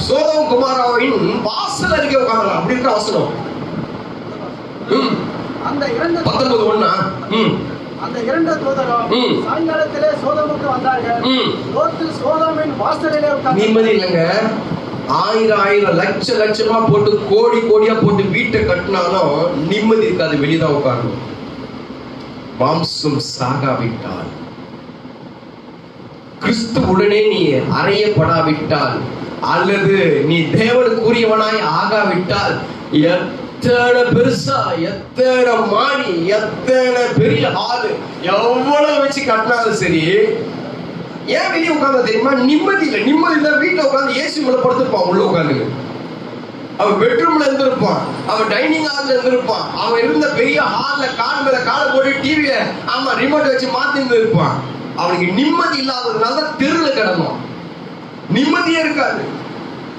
சோதோம் குமாராவின் வாசல் அருகே உட்கார்ந்தான். அப்படி இருக்க வசனம். அந்த 19:1 அந்த 2 தூதரும் சாயங்காலத்திலே சோதோமுக்கு வந்தார்கள். லோத்து சோதோமின் வாசலிலே உட்கார்ந்து, நிம்மதி இல்லைங்க. 1000 லட்சமா போட்டு, கோடியா போட்டு வீட்டை கட்டினாலும் நிம்மதி இருக்காது, வெளியதான் உட்காரணும். மாம்சம் சாகாவிட்டால், கிறிஸ்துவுடனே நீ அறையப்படாவிட்டால், அல்லது நீ தேவனுக்குரியவனாய் ஆகாவிட்டால், எத்தனை பெருசா, எத்தனை மாடி, எத்தனை பெரிய ஆளு, எவ்வளவு வச்சு கட்டினாலும் சரி, ஏன் வெளியே உட்கார்ந்தா தெரியுமா? நிம்மதி இல்லை. நிம்மதி தான் வீட்டுல உட்கார்ந்து ஏசி மேல படுத்திருப்பான், உள்ள உட்கார்ந்து. அவன் பெட்ரூம்ல இருந்திருப்பான், அவன் டைனிங் ஹால்ல இருந்திருப்பான், அவன் இருந்த பெரிய ஹால்ல கால் மேல காலை போட்டு டிவிய ரிமோட் வச்சு மாத்தி இருந்திருப்பான். அவனுக்கு நிம்மதி இல்லாததுனால தெருல கிடந்தான், நிம்மதியே இருக்காது.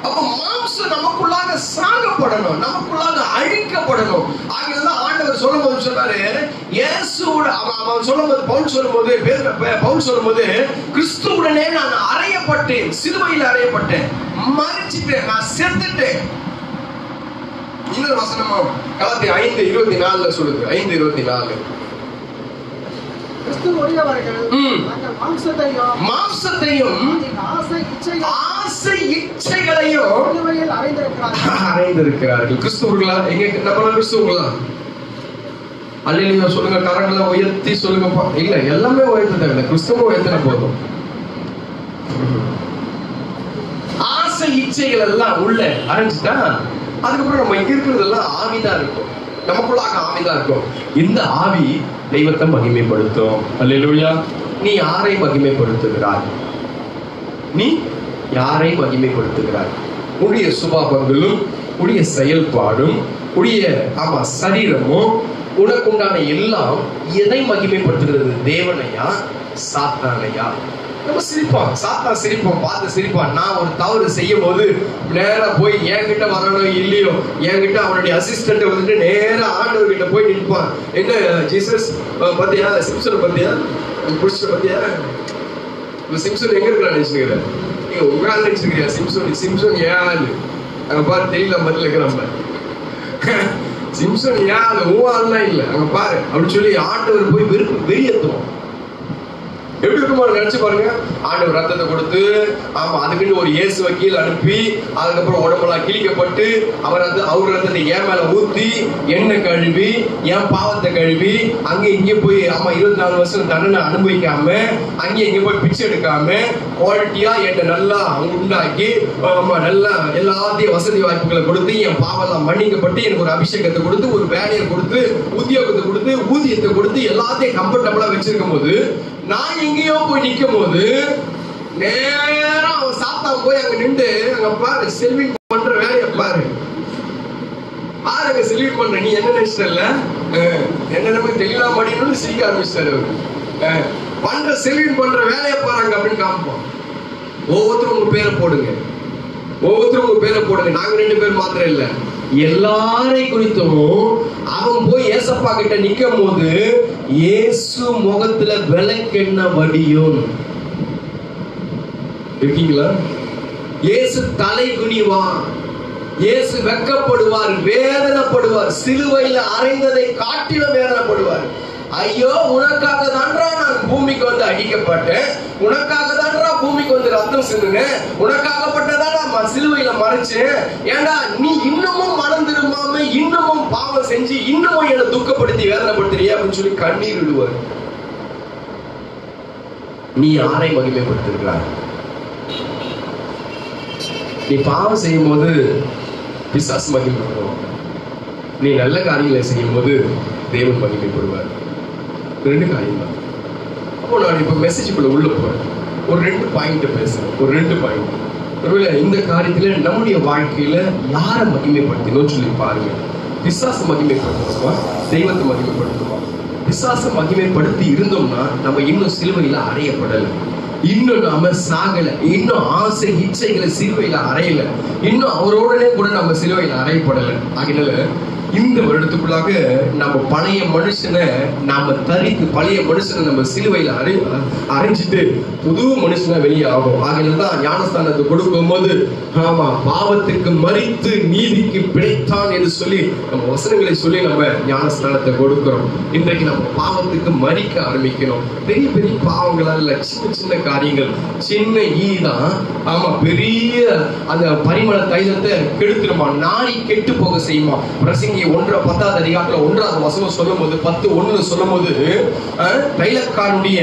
அப்ப மாம்சம் நமக்குள்ளாக சாகப்படணும், நமக்குள்ளாக அழிக்கப்படணும். ஆகியதான் ஆண்டவர் சொல்லும் போது சொன்னாரு, இயேசுவோட அவன் சொல்லும் போது பவுல் சொல்லும் போது கிறிஸ்துவுடனே நான் அறையப்பட்டேன், சிலுவையில் அறையப்பட்டேன், மரிச்சிட்டேன், நான் செத்துட்டேன். இன்னொரு வசனமா கலாத்தியர் 5:24 சொல்லுது. 5:24 மாம்சத்தையும் ஆசை இச்சைகளையும் அறைந்திருக்கிறார்கள். கிறிஸ்துவர்களா? எங்க நம்ம கிறிஸ்துவங்களா? அல்லேலூயா சொல்லுங்க, கரங்களை உயர்த்தி சொல்லுங்கப்பா. இல்ல, எல்லாமே உயர்த்த தேவை, கிறிஸ்துவ உயர்த்தின போதும். ஆசை இச்சைகள் எல்லாம் உள்ள அரைஞ்சிட்டா அதுக்கப்புறம் நம்ம இங்க இருக்கிறதெல்லாம் ஆவிதான் இருக்கும், நமக்குள்ளாக ஆவிதான் இருக்கும். இந்த ஆவி தெய்வத்தை மகிமைப்படுத்தும். அல்லேலூயா. நீ யாரை மகிமைப்படுத்துகிறாய்? நீ யாரை மகிமைப்படுத்துகிறாய்? உடைய சுபாவங்களும் உடைய செயல்பாடும் உடைய சரீரமும் உனக்குண்டான எல்லாம் எதை மகிமைப்படுத்துகிறது? தேவனையா சாத்தானையா? நம்ம சிரிப்பான், சாத்தா சிரிப்பான், பார்த்து சிரிப்பான். நான் ஒரு தவறு செய்யும் போது நேரா போய் என்கிட்ட வரணும் இல்லையோ, என்கிட்ட அவனுடைய அசிஸ்டன்ட் வந்துட்டு நேரா ஆண்டவர்கிட்ட போய் நிற்பான். என்ன ஜீசஸ் பத்தியா, சிம்சன் பத்தியா, புடிச்ச பத்தியா? சிம்சன் எங்க இருக்கிறான் நினைச்சுக்கிறேன், நீங்க உங்க ஆள் நினைச்சுக்கிறியா? சிம்சன் ஏன் ஆளு அங்க பாரு, தெரியல பதில் இருக்கிறான். சிம்சன் ஏன் ஆளு, உன் ஆள்லாம் இல்ல அங்க பாரு அப்படின்னு சொல்லி ஆண்டவர் போய் வெறியேற்றுவோம். எப்படி இருக்குமா நினைச்சு பாருங்க. ஆண்டவர் ரத்தத்தை கொடுத்து, அதுக்குன்னு ஒரு இயேசு வக்கீல் அனுப்பி, அதுக்கப்புறம் உடம்பெல்லாம் கிழிக்கப்பட்டு, அவர் ரத்தத்தை என் மேல ஊத்தி, எண்ணெய் கழுவி, என் பாவத்தை கழுவி, அங்க இங்கே போய் 24 வருஷம் தண்டனை அனுபவிக்காம, அங்கே இங்கே போய் பிச்சை எடுக்காம, குவாலிட்டியா என்கிட்ட நல்லா உண்டாக்கி, நல்லா எல்லாத்தையும் வசதி வாய்ப்புகளை கொடுத்து, என் பாவெல்லாம் மன்னிக்கப்பட்டு, எனக்கு ஒரு அபிஷேகத்தை கொடுத்து, ஒரு வேலையை கொடுத்து, உத்தியோகத்தை கொடுத்து, ஊதியத்தை கொடுத்து, எல்லாத்தையும் கம்ஃபர்டபுளா வச்சிருக்கும் போது, நான் எங்கேயோ போய் நிக்கும் போது நேரம் அவன் சாத்தா போய் அங்க நின்று, அங்க பாரு செல்விங் பண்ற வேலையை பாரு, பாருங்க செல்விங் பண்ற. நீ என்ன நினைச்சிட்டல, என்ன நமக்கு தெளிவா படிக்கணும்னு சிரிக்க ஆரம்பிச்சாரு. பண்ற செல்விங் பண்ற வேலையை பாருங்க அப்படின்னு காமிப்போம். ஒவ்வொருத்தரும் உங்க பேரை போடுங்க, ஒவ்வொருத்தரும் உங்க பேரை போடுங்க. நாங்க 2 பேர் மாத்திரம் இல்ல, எல்லாரை குறித்தும் அவன் போய் ஏசப்பா கிட்ட நிக்கும் போது இயேசு முகத்துல விளக்கெண்ண வடியும். இருக்கீங்களா? இயேசு தலை குனிவான், இயேசு வெட்கப்படுவார், வேதனைப்படுவார், சிலுவையில் அறைந்ததை காட்டிலும் வேதனைப்படுவார். ஐயோ, உனக்காக தான்றா நான் பூமிக்கு வந்து அடிக்கப்பட்டேன், உனக்காக தான்றா பூமிக்கு வந்து ரத்தம் சிந்துனேன், உனக்காகப்பட்டதான் நான் சிலுவையில மறைச்சேன். ஏண்டா நீ இன்னமும் மனம் திரும்பாம இன்னமும் பாவம் செஞ்சு இன்னமும் என்னை துக்கப்படுத்தி வேதனைப்படுத்துறிய அப்படின்னு சொல்லி கண்ணீர் விடுவார். நீ யாரை மகிமைப்படுத்துகிறாய்? நீ பாவம் செய்யும் போது பிசாசு மகிமைப்படுவான், நீ நல்ல காரியங்களை செய்யும் போது தேவன் மகிமைப்படுவார். 2 காரியம் தான். அப்போ நான் இப்ப மெசேஜுக்குள்ள உள்ள போறேன், ஒரு 2 பாயிண்ட் பேசுறேன். ஒரு 2 பாயிண்ட். ஒருவேளை இந்த காரியத்துல நம்முடைய வாழ்க்கையில யாரை மகிமைப்படுத்தணும் சொல்லி பாருங்க. பிசாசு மகிமைப்படுத்துமா, தெய்வத்தை மகிமைப்படுத்துமா? பிசாசை மகிமைப்படுத்தி இருந்தோம்னா நம்ம இன்னும் சிலுவையில அறையப்படல, இன்னும் நாம சாகல, இன்னும் ஆசை இச்சைகளை சிலுவையில அறையல, இன்னும் அவரோடனே கூட நம்ம சிலுவையில அறையப்படல. ஆகினால இந்த வருடத்துக்குள்ளாக நம்ம பழைய மனுஷனை நாம தரித்து, பழைய மனுஷனை நம்ம சிலுவையில அரைஞ்சிட்டு புது மனுஷனா வெளியே ஆகும். ஆகினால்தான் ஞானஸ்தானத்தை கொடுக்கும் போது பாவத்துக்கு மரித்து நீதிக்கு பிழைத்தான் என்று சொல்லி நம்ம வசனங்களை சொல்லி நம்ம ஞானஸ்தானத்தை கொடுக்கிறோம். இன்றைக்கு நம்ம பாவத்துக்கு மரிக்க ஆரம்பிக்கணும். பெரிய பெரிய பாவங்களா இல்ல, சின்ன சின்ன காரியங்கள், சின்ன ஈதான் பெரிய அந்த பரிமள தைலத்தை கெடுத்துருமா, நாளை கெட்டு போக செய்யுமா. பிரசங்கி 10ஆவது அதிகாரத்துல 1வது வசனம் சொல்லும் போது 10:1 சொல்லும் போது தைலக்காரனுடைய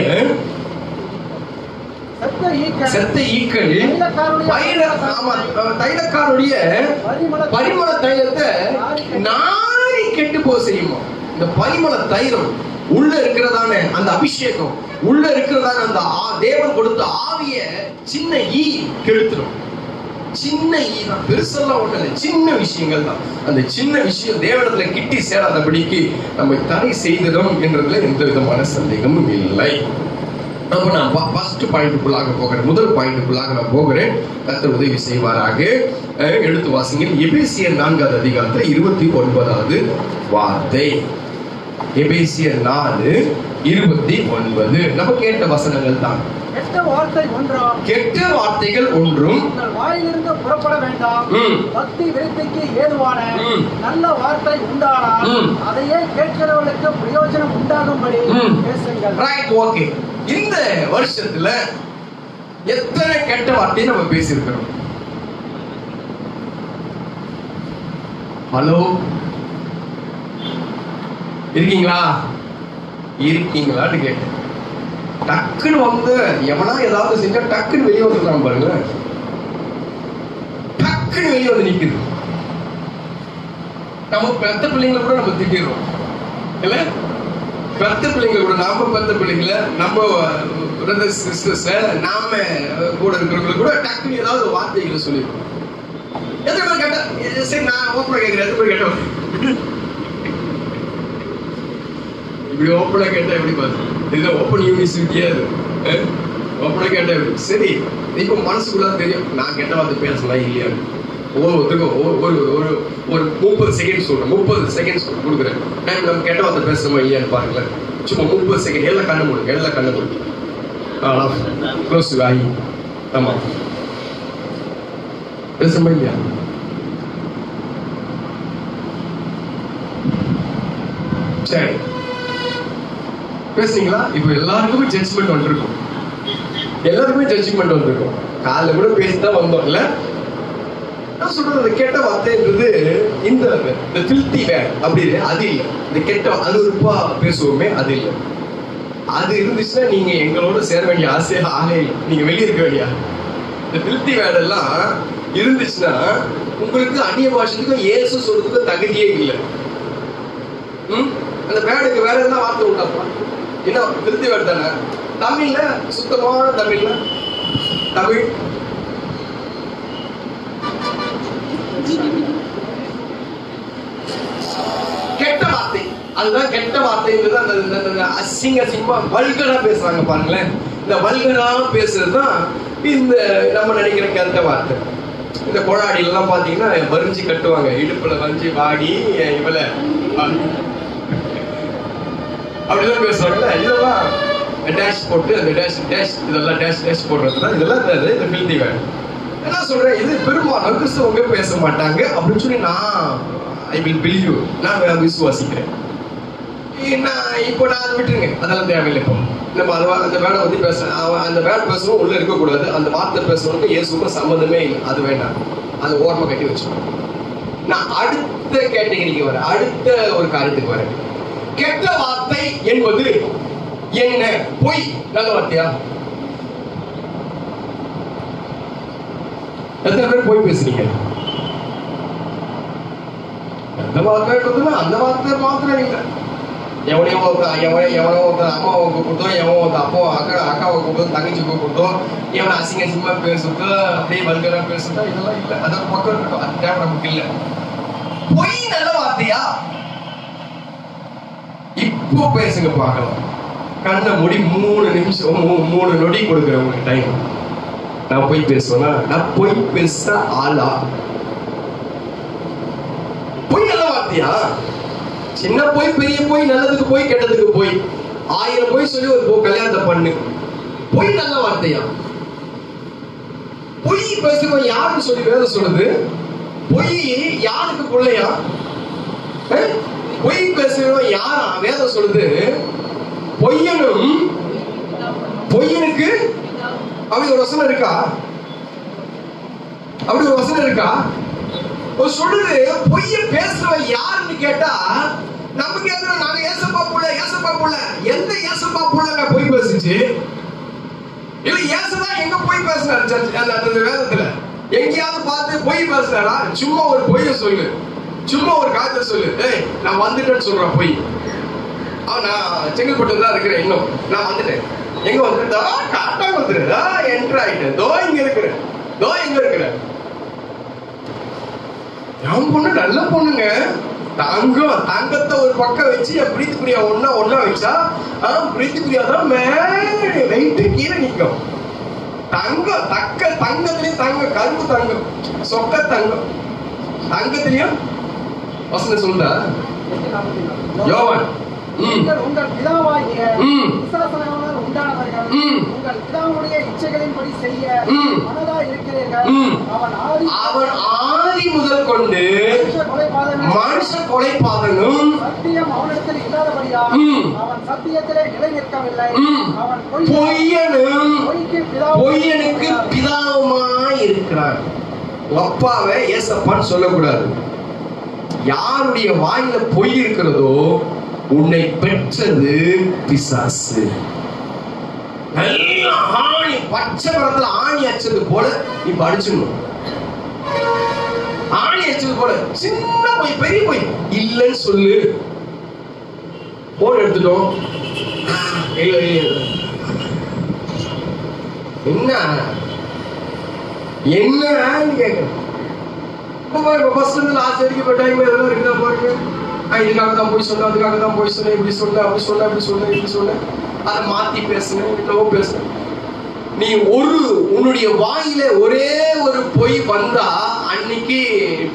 செத்த ஈக்கள் தைலக்காரனுடைய பரிமள தைலத்தை நாளை கெட்டு போக செய்யுமா. இந்த பரிமள தைலம் உள்ள இருக்கிறதான அந்த அபிஷேகம், உள்ள இருக்கிறதான அந்த தேவன் கொடுத்த ஆவிய சின்ன ஈ கெடுத்துரும். சின்ன ஈதான், பெருசெல்லாம் ஒண்ணு இல்லை, சின்ன விஷயங்கள் தான். அந்த சின்ன விஷயம் தேவனத்துல கிட்டி சேராதபடிக்கு நம்ம தடை செய்திடும் என்றதுல எந்த விதமான சந்தேகமும் இல்லை. அப்ப நான் ஃபர்ஸ்ட் பாயிண்ட்டுக்குள்ளாக போகிறேன். முதல் பாயிண்ட்டுக்குள்ளாக நான் போகிறேன். கர்த்தர் உதவி செய்வாராக. எடுத்து வாசிங்க. எபேசியர் 4வது அதிகாரத்துல 29வது வார்த்தை. எபேசியர் 4:29. நம்ம கேட்ட வசனங்கள் தான். கெட்ட வார்த்தைகள் ஒன்றும் வாயிலிருந்து புறப்பட வேண்டாம். பக்தி விருத்திக்கு ஏதுவான நல்ல வார்த்தை உண்டானால் அதையே கேட்கிறவர்களுக்கு பிரயோஜனம் உண்டாகும்படி பேசுங்கள். Right, okay. இந்த வருஷத்துல எத்தனை கெட்ட வார்த்தையை நம்ம பேசியிருக்கிறோம்? ஹலோ, இருக்கீங்களா? இருக்கீங்களான்னு கேட்டேன். டக்குன்னு வந்து எவனா ஏதாவது செஞ்சா டக்குன்னு வெளியே வந்துருக்கான் பாருங்க. டக்குன்னு வெளியே வந்து நிக்குது. நம்ம பெத்த பிள்ளைங்களை கூட நம்ம திட்டிடுறோம் இல்ல? பெத்த பிள்ளைங்க கூட, நாம பெத்த பிள்ளைங்கள, நம்ம பிரதர்ஸ் சிஸ்டர்ஸ், நாம கூட இருக்கிறவங்களுக்கு கூட டக்குன்னு ஏதாவது வார்த்தைகளை சொல்லிடுறோம். எத்தனை பேர் கேட்டா சரி நான் ஓப்பனா கேட்கிறேன், எத்தனை பேர் கேட்டோம்? இப்படி ஓப்பனா கேட்டா எப்படி பார்த்து இது ஓப்பன் யூனிவர்சிட்டியா? அது ஓப்பனா கேட்டா எப்படி? சரி, இப்ப மனசுக்குள்ள தெரியும் நான் கெட்ட வார்த்தை பேசலாம் இல்லையான்னு. ஒவ்வொருத்தருக்கும் ஒரு 30 செகண்ட் சொல்றேன். 30 செகண்ட்ஸ் கொடுக்குறேன். டைம் நம்ம கெட்ட வார்த்தை பேசுறோமா இல்லையான்னு பாருங்களேன். சும்மா 30 செகண்ட். எல்லாம் கண்ணு மூடுங்க, எல்லாம் கண்ணு மூடுங்க. க்ளோஸ் ஆகி. ஆமா, பேசுறோமா இல்லையா? சரி, பேசுறீங்களா? இப்ப எல்லாருக்குமே ஜட்ஜ்மெண்ட் வந்திருக்கும். எல்லாருக்குமே ஜட்ஜ்மெண்ட் வந்திருக்கும். காலைல கூட பேசிதான் வந்தோம் இல்ல? நான் சொல்றது கெட்ட வார்த்தைன்றது இந்த ஃபில்தி வேர்ட் அப்படி அது இல்ல. இந்த கெட்ட அனுருப்பா பேசுவோமே அது இல்ல. அது இருந்துச்சுன்னா நீங்க எங்களோட சேர வேண்டிய ஆசையா ஆகே இல்லை. நீங்க வெளியே இருக்க வேண்டியா? இந்த ஃபில்தி வேர்ட் எல்லாம் இருந்துச்சுன்னா உங்களுக்கு அந்நிய பாஷத்துக்கும் இயேசு சொல்றதுக்கும் தகுதியே இல்லை. அந்த வேர்டுக்கு வேற எல்லாம் வார்த்தை உண்டாப்பா. என்ன ஃபில்தி வேர்ட் தானே? தமிழ்ல சுத்தமான தமிழ்ல தமிழ் கெட்ட வார்த்தை. அதுதான் கெட்ட வார்த்தைன்றது. அந்த அசிங்க அசிங்கமா வல்கரா பேசுறாங்க பாருங்களேன். இந்த வல்கரா பேசுறதுதான் இந்த நம்ம நினைக்கிற கெட்ட வார்த்தை. இந்த கொழாடியில எல்லாம் பாத்தீங்கன்னா வரிஞ்சு கட்டுவாங்க, இடுப்புல வரிஞ்சு வாடி இவள அப்படிதான் பேசுவாங்கல்ல. இதெல்லாம் டேஷ் போட்டு அந்த டேஷ் டேஷ் இதெல்லாம் டேஷ் டேஷ் போடுறதுதான் இதெல்லாம் இந்த ஃபில்தி வேர்ட். என்ன சொல்றேன், இது பெரும்பாலும் கிறிஸ்தவங்க பேச மாட்டாங்க அப்படின்னு சொல்லி ஐ வில் பிலீவ், நான் விசுவாசிக்கிறேன். இப்போ நான் அதை விட்டுருங்க, அதெல்லாம் தேவையில்லை. இப்போ நம்ம அந்த வேலை வந்து அந்த வேலை பேசணும் உள்ள இருக்கக்கூடாது. அந்த வார்த்தை பேசணும்னு இயேசுக்கும் சம்மந்தமே இல்லை. அது வேண்டாம், அது ஓரமா கட்டி வச்சுக்கணும். நான் அடுத்த கேட்டகரிக்கு வரேன், அடுத்த ஒரு காரியத்துக்கு வரேன். கெட்ட வார்த்தை என்பது என்ன? பொய் நல்ல வார்த்தையா? எத்தனை பேர் போய் பேசுறீங்க? அந்த வார்த்தை அந்த வார்த்தை மாத்திரம் இல்லை. எவனையோ ஒருத்தர் அம்மாவை கூப்பிட்டோம், எவன் ஒருத்தர் அப்போ அக்காவை கூப்பிட்டோம், தங்கச்சி கூப்பிட்டோம், எவனை அசிங்க அசிங்கமா பேசுறதோ அப்படியே வல்கரா பேசுறதோ இதெல்லாம் இல்லை. அதற்கு பக்கம் இருக்கட்டும், அது தேவை நமக்கு இல்லை. பொய் நல்ல வார்த்தையா? இப்போ பேசுங்க பார்க்கலாம். கண்ணை மூடி 3 நிமிஷம் 3 நொடி கொடுக்குறேன் உங்களுக்கு டைம். நான் போய் பேசுவேன்னா நான் போய் பேச ஆளா? பொய் நல்ல வார்த்தையா? சின்ன போய் பெரிய போய் நல்லதுக்கு போய் கெட்டதுக்கு போய் 1000 போய் சொல்லி ஒரு கல்யாணத்தை பண்ணு. பொய் நல்ல வார்த்தையா? பொய் பேசுறவன் யாருக்கு சொல்லி வேலை சொல்லுது? பொய் யாருக்கு பிள்ளையா? பொய் பேசுறவன் யாரா வேதம் சொல்லுது? பொய்யனுக்கு அப்படி ஒரு வசனம் இருக்கா? அப்படி ஒரு வசனம் இருக்கா? சொல்லுது பொய்ய பேசுறவன் யாருன்னு கேட்டா நம்ம கேட்கிறோம், நாங்க ஏசப்பா புள்ள. எந்த ஏசப்பா புள்ள பொய் பேசுச்சு? இல்ல ஏசுதான் எங்க பொய் பேசுறாரு? அந்த வேதத்துல எங்கேயாவது பார்த்து பொய் பேசுறாரா? சும்மா ஒரு பொய்ய சொல்லு, சும்மா ஒரு காரியத்தை சொல்லு. நான் வந்துட்டேன்னு சொல்றேன் பொய். நான் செங்கல்பட்டு தான் இருக்கிறேன், இன்னும் நான் வந்துட்டேன். எங்க வந்துட்டேன்? கரெக்டா வந்துட்டேன், என்ட்ரு ஆயிட்டேன், தோ இங்க இருக்கிறேன். என் பொண்ணு நல்ல பொண்ணுங்க, தங்கத்தை ஒரு பக்கம் வச்சு பிரீத்தி பிரியா ஒன்னா வச்சா பிரீத்தி பிரியா தான் மேல வெயிட்டு கீழே நிற்கும். தங்கத்திலயும் தங்கம், கருப்பு தங்கம், சொக்க தங்கம், தங்கத்திலயும் வசனம் சொல்லுதா யோவான் உங்கள் பிதாவாகிய பிசாசானவரால் உண்டானவர்கள் உங்கள் பிதாவுடைய இச்சைகளின்படி செய்ய மனதாய் இருக்கிறீர்கள். அவன் ஆதி முதல் கொண்டு மனுஷ கொலைபாதகனும் சத்தியம் அவனிடத்தில் இல்லாதபடியால் அவன் சத்தியத்திலே நிலை நிற்கவில்லை. அவன் பொய்யனுக்கு பிதாவுமாய் இருக்கிறான். அப்பாவை ஏசப்பான்னு சொல்லக்கூடாது. யாருடைய வாயில பொய் இருக்கிறதோ உன்னை பெற்றது பிசாசு. நல்ல ஆணி, பச்சை மரத்துல ஆணி அச்சது போல இப்ப அடிச்சிடணும். ஆணி அச்சது போல சின்ன பொய் பெரிய பொய் இல்லைன்னு சொல்லு. போன் எடுத்துட்டோம், என்ன கேட்க லாஸ்ட் வரைக்கும் டைம் எதெல்லாம் இருக்குதா பாருங்க. இதுக்காக தான் போய் சொன்னேன், அதுக்காக தான் போய் சொன்னேன், இப்படி சொன்னேன், அப்படி சொன்னேன், அப்படி சொன்னேன், இப்படி சொன்னேன், அதை மாத்தி பேசுனேன், என்னவோ பேசுனேன். நீ உன்னுடைய வாயில ஒரே ஒரு பொய் வந்தா அன்னைக்கு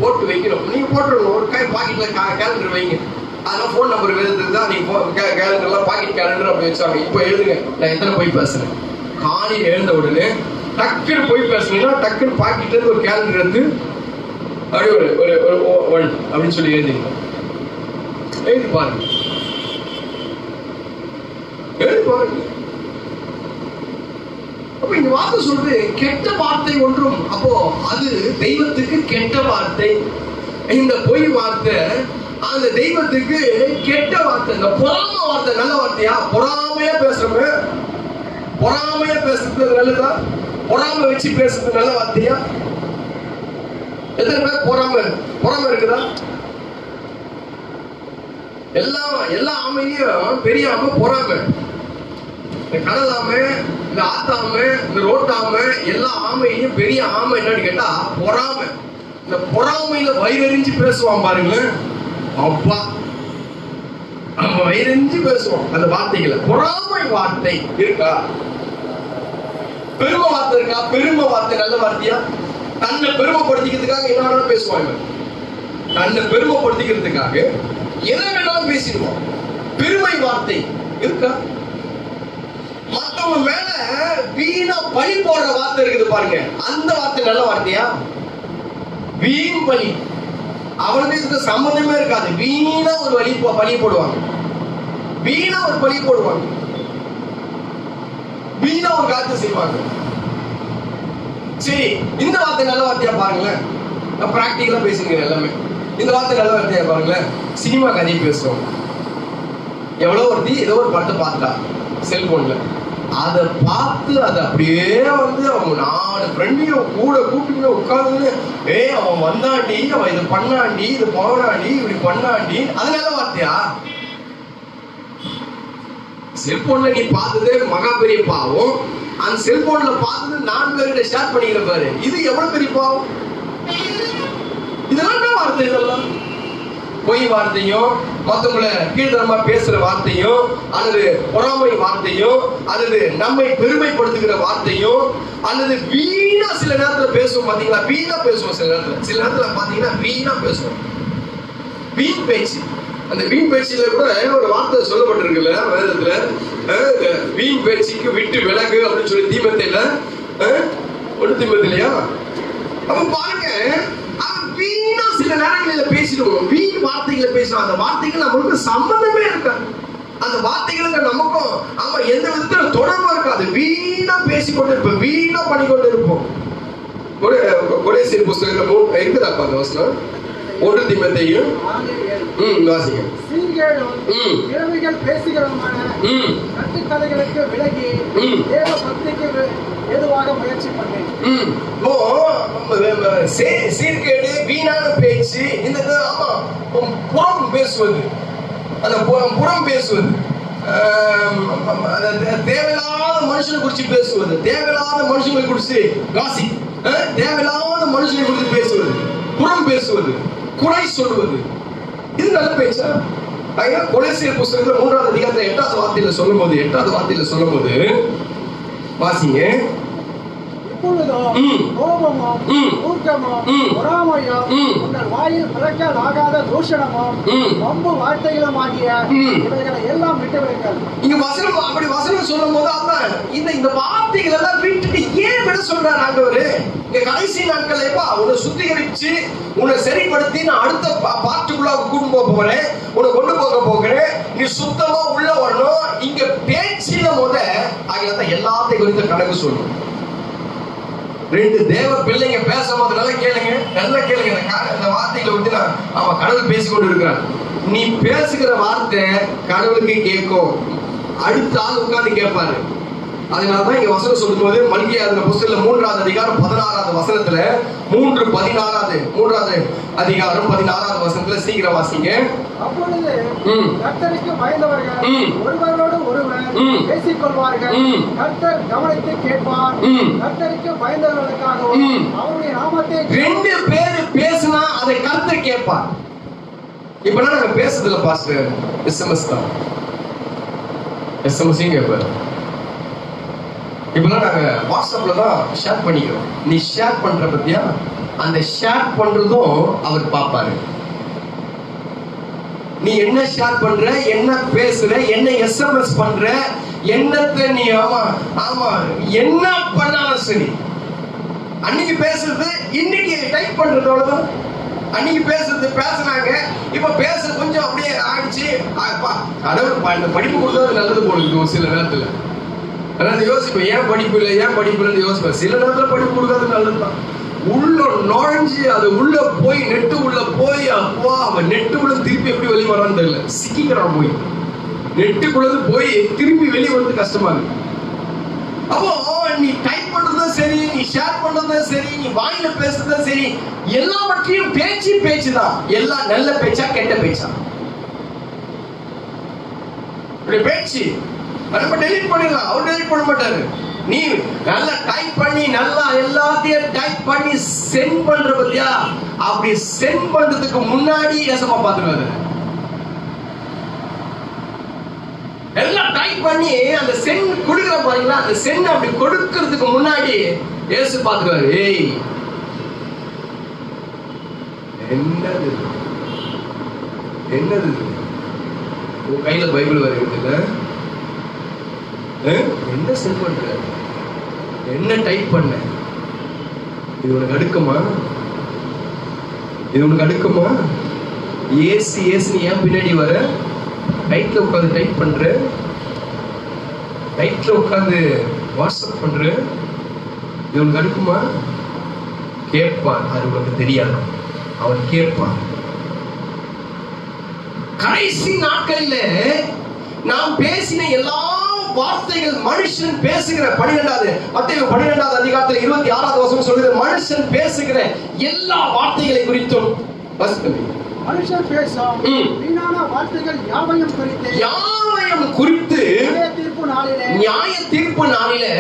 போட்டு வைக்கணும். நீங்க போட்டுருணும். ஒரு பாக்கெட்ல கேலண்டர் வைங்க. அதெல்லாம் போன் நம்பர் எழுதுறது தான். நீங்க கேலண்டர்லாம் பாக்கெட் கேலண்டர் அப்படி வச்சாங்க. இப்போ எழுதுங்க, நான் எத்தனை பொய் பேசுறேன். காலையில் எழுந்த உடனே டக்குன்னு பொய் பேசுனீங்கன்னா டக்குன்னு பாக்கெட்ல இருந்து ஒரு கேலண்டர் எடுத்து அப்படியே ஒரு ஒன் அப்படின்னு சொல்லி எழுதிங்க. எழுதி பாருங்க, எழுதி பாருங்க. அப்ப இந்த வார்த்தை சொல்றது கெட்ட வார்த்தை ஒன்றும். அப்போ அது தெய்வத்துக்கு கெட்ட வார்த்தை. இந்த பொய் வார்த்தை அந்த தெய்வத்துக்கு கெட்ட வார்த்தை. இந்த பொறாம வார்த்தை நல்ல வார்த்தையா? பொறாமையா பேசுறோமே, பொறாமையா பேசுறது நல்லதா? பொறாம வச்சு பேசுறது நல்ல வார்த்தையா? எத்தனை பேர் பொறாம இருக்குதா? எல்லா ஆமையும் பெரிய ஆமை பொறாம. இந்த கடல் ஆமை, இந்த ஆத்தாமை, இந்த ரோட்டாமை, எல்லா ஆமையும் பெரிய ஆமை என்னன்னு கேட்டா பொறாம. இந்த பொறாமையில வயிறறிஞ்சு பேசுவான் பாருங்களேன். அப்பா அவன் வயிறறிஞ்சு பேசுவான் அந்த வார்த்தைகளை. பொறாமை வார்த்தை இருக்கா? பெருமை வார்த்தை இருக்கா? பெருமை வார்த்தை நல்ல வார்த்தையா? தன்னை பெருமைப்படுத்திக்கிறதுக்காக என்ன வேணாலும் பேசுவாங்க. தன்னை பெருமைப்படுத்திக்கிறதுக்காக எதை வேணாலும் பேசிடுவோம். பெருமை வார்த்தை இருக்கா? மற்றவங்க மேல வீணா பழி போடுற வார்த்தை இருக்குது பாருங்க, அந்த வார்த்தை நல்ல வார்த்தையா? வீண் பழி, அவனுக்கு இதுக்கு சம்பந்தமே இருக்காது. வீணா ஒரு பழி போடுவாங்க, வீணா ஒரு பழி போடுவாங்க, வீணா ஒரு காரியத்தை செய்வாங்க. சரி, இந்த வார்த்தை நல்ல வார்த்தையா பாருங்களேன். நான் பிராக்டிகலா பேசுகிறேன் எல்லாமே. இந்த வார்த்தை நல்ல வார்த்தையா பாருங்களேன். சினிமா கதையை பேசுவோம். எவ்வளவு ஒருத்தி ஏதோ ஒரு படத்தை பார்த்துட்டா செல்போன்ல, அதை பார்த்து அதை அப்படியே வந்து அவங்க 4 ஃப்ரெண்டையும் கூட கூப்பிட்டு உட்கார்ந்து அவன் வந்தாண்டி, அவன் இது பண்ணாண்டி, இது போனாண்டி, இப்படி பண்ணாண்டி. அது நல்ல வார்த்தையா? செல்போன்ல நீ பார்த்ததே மகா பெரிய பாவம். அந்த செல்போன்ல பார்த்தது 4 பேர்கிட்ட ஷேர் பண்ணிக்கிற பாரு, இது எவ்வளவு பெரிய பாவம். இதெல்லாம் என்ன வார்த்தை? இதெல்லாம் பொய் வார்த்தையும், மற்றவங்களை கீழ்தரமா பேசுற வார்த்தையும், அல்லது பொறாமை வார்த்தையும், அல்லது நம்மை பெருமைப்படுத்துகிற வார்த்தையும், அல்லது வீணா சில நேரத்துல பேசுவோம். பாத்தீங்களா? வீணா பேசுவோம். சில நேரத்துல பாத்தீங்கன்னா வீணா பேசுவோம். வீண் பேச்சு. அந்த வீண் பேச்சுல கூட ஒரு வார்த்தை சொல்லப்பட்டிருக்குல்ல வேதத்துல, வீண் பேச்சுக்கு விட்டு விலகு அப்படின்னு சொல்லி தீபத்தையில ஒன்று தீபத்திலையா? அப்ப பாருங்க, வீணா சில நேரங்களில் பேசிடுவோம். வீண் வார்த்தைகளை பேசுவோம். அந்த வார்த்தைகள் நம்மளுக்கு சம்பந்தமே இருக்காது. அந்த வார்த்தைகளுக்கு நமக்கும் ஆமா எந்த விதத்துல தொடர்பு இருக்காது. வீணா பேசிக்கொண்டு இருப்போம், வீணா பண்ணிக்கொண்டு இருப்போம். கொலேசியர் புஸ்தகத்துல இருக்குதாப்பா அந்த வசனம்? 1 தீமோத்தேயு வாசிங்க. பேசுகிறவமான கட்டுக்கதைகளுக்கு விலகி தேவ பக்திக்கு ஏதுவாக முயற்சி பண்ணேன். சீர்கேடு, வீணான பேச்சு, இந்த புறம் பேசுவது, அந்த புறம் பேசுவது, தேவையில்லாத மனுஷனை குறிச்சு பேசுவது, தேவையில்லாத மனுஷங்களை குறிச்சு காசி, தேவையில்லாத மனுஷனை குறித்து பேசுவது, புறம் பேசுவது, குறை சொல்வது, இது நல்ல பேச்சா? கொலோசியர் புத்தகத்துல 3ஆம் அதிகாரத்துல 8வது வார்த்தையில சொல்லும்போது வாசிங்க. இப்பொழுதும் கோபமும் ஊக்கமும் பொறாமையும் உங்கள் வாயில் பிறக்கலாகாத தூஷணமும் வம்பு வார்த்தைகளும் ஆகிய இவைகளை எல்லாம் விட்டுவிடுங்கள். இங்க வசனம் சொல்லும் போது அதான் இந்த வார்த்தைகள் எல்லாம் விட்டுட்டு ஏன் விட சொல்றாரு ஆண்டவரு? இங்க கடைசி நாட்கள் உன்னை சுத்திகரிச்சு உன்னை சரிப்படுத்தி நான் அடுத்த பாட்டுக்குள்ள கூட்டு போக போறேன், உன்னை கொண்டு போக போகிறேன், நீ சுத்தமா உள்ள வரணும். இங்க பேச்சில ஆகிய எல்லாத்தையும் குறித்த கணக்கு சொல்லணும். 2 தேவ பிள்ளைங்க பேசும்போது நல்லா கேளுங்க. இந்த வார்த்தைகளை விட்டு அவன் கடவுள் பேசிக்கொண்டு இருக்கிறான். நீ பேசுகிற வார்த்தை கடவுளுக்கு கேட்கும், அடுத்த ஆள் உட்கார்ந்து கேட்பாரு. அதனாலதான் இங்க வசனம் சொல்லும் போது மல்கியா புஸ்தகத்துல 3ஆவது அதிகாரம் 16வது வசனத்துல 3ஆவது அதிகாரம் 16வது வசனத்துல சீக்கிரம் வாசிங்க. அப்பொழுது கர்த்தருக்கு பயந்தவர்கள் ஒருவரோடு ஒருவர் பேசிக்கொள்வார்கள். கர்த்தர் கவனித்து கேட்பார். கர்த்தருக்கு பயந்தவர்களுக்காகவும் அவருடைய நாமத்தை 2 பேர் பேசினா அதை கர்த்தர் கேட்பார். இப்பெல்லாம் நாங்க பேசுறதுல பாஸ்டர் எஸ்எம்எஸ் தான், எஸ்எம்எஸ் கேட்பாரு. இப்பெல்லாம் நாங்க வாட்ஸ்அப்ல தான் ஷேர் பண்ணிக்கிறோம். நீ ஷேர் பண்ற பத்தியா, அந்த ஷேர் பண்றதும் அவர் பாப்பாரு. நீ என்ன ஷேர் பண்ற, என்ன பேசுற, என்ன எஸ்எம்எஸ் பண்ற, என்னத்தை நீ ஆமா என்ன பண்ணாலும் சரி, அன்னைக்கு பேசுறது இன்னைக்கு டைப் பண்றதோடதான். அன்னைக்கு பேசுனாங்க, இப்ப பேச கொஞ்சம் அப்படியே ஆயிடுச்சு. கடவுள் படிப்பு கொடுத்தது நல்லது போடுது. சில நேரத்துல யோசிப்பேன், ஏன் படிப்பு இல்லைன்னு யோசிப்பேன். சில நேரத்துல படிப்பு கொடுக்காது நல்லதுதான். உள்ள நுழைஞ்சு அது உள்ள போய் நெட்டு உள்ள போய் அப்பா அவன் நெட்டு உள்ள திருப்பி எப்படி வெளியே வரான்னு தெரியல, சிக்கிக்கிறான். போய் நெட்டுக்குள்ளது போய் திருப்பி வெளியே வந்து கஷ்டமா இருக்கு. அப்போ நீ டைப் பண்றதும் சரி, நீ ஷேர் பண்றதும் சரி, நீ வாயில பேசுறதும் சரி, எல்லாவற்றையும் பேச்சுதான். எல்லாம் நல்ல பேச்சா கெட்ட பேச்சா? பேச்சு நம்ம டெலிட் பண்ணிடலாம், அவர் டெலிட் பண்ண மாட்டாரு. நீ நல்லா டைப் பண்ணி நல்லா எல்லாத்தையும் டைப் பண்ணி சென்ட் பண்ற பத்தியா, அப்படி சென்ட் பண்றதுக்கு முன்னாடி ஏசமா பாத்துருவாரு. எல்லாம் டைப் பண்ணி அந்த சென்ட் கொடுக்குற பாருங்களா, அந்த சென்ட் அப்படி கொடுக்கறதுக்கு முன்னாடி ஏசு பாத்துருவாரு. ஏய் என்னது உன் கையில பைபிள் வருகிறதுல என்ன சென்ட் பண்ற, என்ன டைப் பண்ண, இது உனக்கு அடுக்குமா? ஏசி நீ ஏன் பின்னாடி வர? டைட்ல உட்காந்து டைப் பண்ற, டைட்ல உட்காந்து வாட்ஸ்அப் பண்ற, இது உனக்கு அடுக்குமா? கேட்பான். அது உனக்கு தெரியாது, அவன் கேட்பான். கடைசி நாட்களில் நாம் பேசின எல்லா வார்த்தைகள் மனுஷன் பேசுகிற 12வது அதிகாரத்தில் 26வது வசனம் சொல்லுது, மனுஷன் பேசுகிற எல்லா வார்த்தைகளை குறித்தும் மனுஷன் பேசும் வீணான வார்த்தைகள் யாவையும் குறித்து நியாய தீர்ப்பு நாளிலே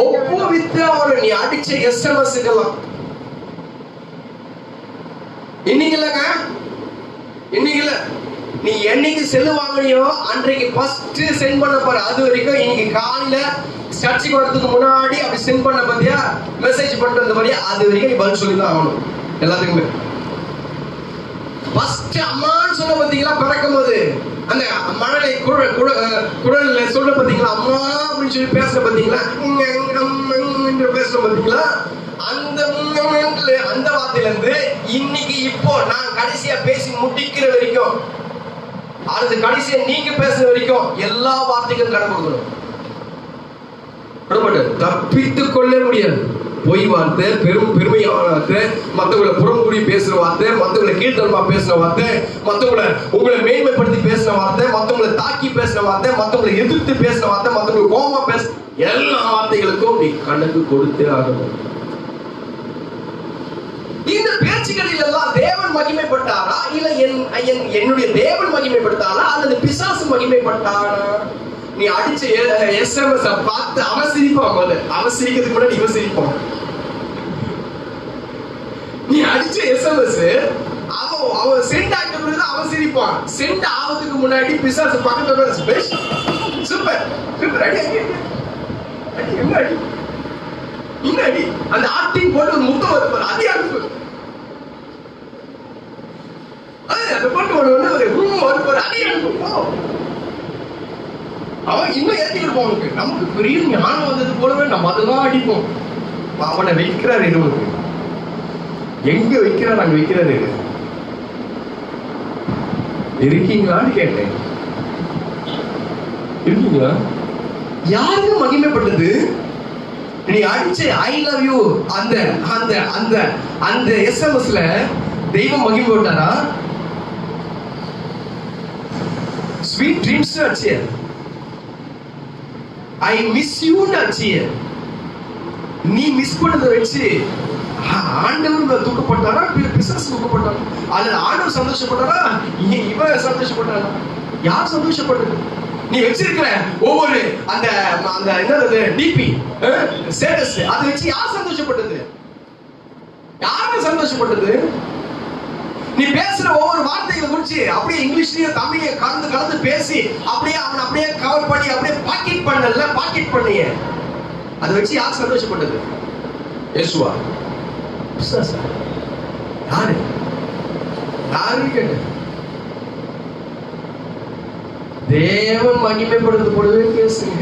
ஒப்புவித்து அவரை நீ அடிச்ச எஸ்எம்எஸ்லாம் இன்னைக்கு இல்ல, நீ என்னைக்கு செல்லு வாங்கினியோ அன்றைக்கு ஃபர்ஸ்ட் சென்ட் பண்ண பாரு. அது வரைக்கும் இன்னைக்கு காலையில சர்ச்சுக்கு வரதுக்கு முன்னாடி அப்படி சென்ட் பண்ண பத்தியா, மெசேஜ் பண்றது மாதிரியா, அது வரைக்கும் நீ பதில் சொல்லி தான் ஆகணும் எல்லாத்துக்குமே. ஃபர்ஸ்ட் அம்மான்னு சொல்ல பாத்தீங்களா, பிறக்கும் போது அந்த மழலை குரல் சொல்ற பாத்தீங்களா, அம்மா அப்படின்னு சொல்லி பேசுற பாத்தீங்களா, பேசுற பாத்தீங்களா, அந்த வார்த்தையில இருந்து இன்னைக்கு இப்போ நான் கடைசியா பேசி முடிக்கிற வரைக்கும், அது கடைசியா நீங்க பேசுற வரைக்கும் எல்லா வார்த்தைக்கும் கடன் கொடுக்கணும். தப்பித்துக் கொள்ள முடியாது. பொய் வார்த்தை, பெருமையான வார்த்தை, மற்றவங்களை புறம்புடி பேசுற வார்த்தை, மற்றவங்களை கீழ்த்தனமா பேசுற வார்த்தை, உங்களை மேன்மைப்படுத்தி பேசுற வார்த்தை, மற்றவங்களை தாக்கி பேசுற வார்த்தை, மற்றவங்களை எதிர்த்து பேசுற வார்த்தை, மற்றவங்களை கோபமா பேச, எல்லா வார்த்தைகளுக்கும் நீ கணக்கு கொடுத்தே ஆகணும். இந்த பேச்சுகளில் எல்லாம் தேவன் மகிமைப்பட்டாரா, இல்ல என்னுடைய தேவன் மகிமைப்பட்டாரா, அல்லது பிசாசு மகிமைப்பட்டாரா? நீ அடிச்ச எஸ்எம்எஸ் பார்த்து அவன் சிரிப்பான். அவன் சிரிக்கிறதுக்கு முன்னாடி இவன் சிரிப்பான். நீ அடிச்ச எஸ்எம்எஸ் அவன் அவன் சென்ட் ஆகிட்டு அவன் சிரிப்பான். சென்ட் ஆவதுக்கு முன்னாடி பிசாசு பக்கத்துல சூப்பர் சூப்பர் அடி அடி அடி அந்த ஆக்டிங் போட்டு ஒரு முத்தம் வருவார். அதே அனுப்பு அந்த போட்டு ஒரு ரூம் வருவார். அதே அனுப்பு அவன் இன்னும் ஏற்றிருப்போம். அவனுக்கு நமக்கு பெரிய ஞானம் வந்தது போலவே நம்ம அதெல்லாம் அடிப்போம். அவனை வைக்கிறாரு இருவனுக்கு எங்க வைக்கிறார் அங்க வைக்கிறாரு. இருக்கீங்களான்னு கேட்டேன். இருக்கீங்களா? யாருக்கு மகிமைப்பட்டது? நீ அடிச்ச ஐ லவ் யூ அந்த அந்த அந்த அந்த எஸ்எம்எஸ்ல தெய்வம் மகிமைப்பட்டாரா? ஸ்வீட் ட்ரீம்ஸ் அடிச்சிய ஐ மிஸ் யூ அடிச்சிய நீ மிஸ் பண்ணதை வச்சு ஆண்டவர் தூக்கப்பட்டாரா பிசாசு தூக்கப்பட்டாரா? அல்லது ஆண்டவர் சந்தோஷப்பட்டாரா இவன் சந்தோஷப்பட்டாரா? யார் சந்தோஷப்பட்டது? நீ வச்சிருக்கிற ஒவ்வொரு அந்த அந்த என்னது டிபி ஸ்டேட்டஸ் அதை வச்சு யார் சந்தோஷப்பட்டது? யாருக்கு சந்தோஷப்பட்டது? நீ பேசுற ஒவ்வொரு வார்த்தைகளை குறிச்சு அப்படியே இங்கிலீஷ்லயும் தமிழையும் கலந்து கலந்து பேசி அப்படியே அவன் அப்படியே கவர் பண்ணி அப்படியே பாக்கெட் பண்ணல பாக்கெட் பண்ணிய அதை வச்சு யார் சந்தோஷப்பட்டது? இயேசுவா? யாரு யாரு கேட்ட? தேவன் மகிமைப்படுறது போலவே பேசுங்க.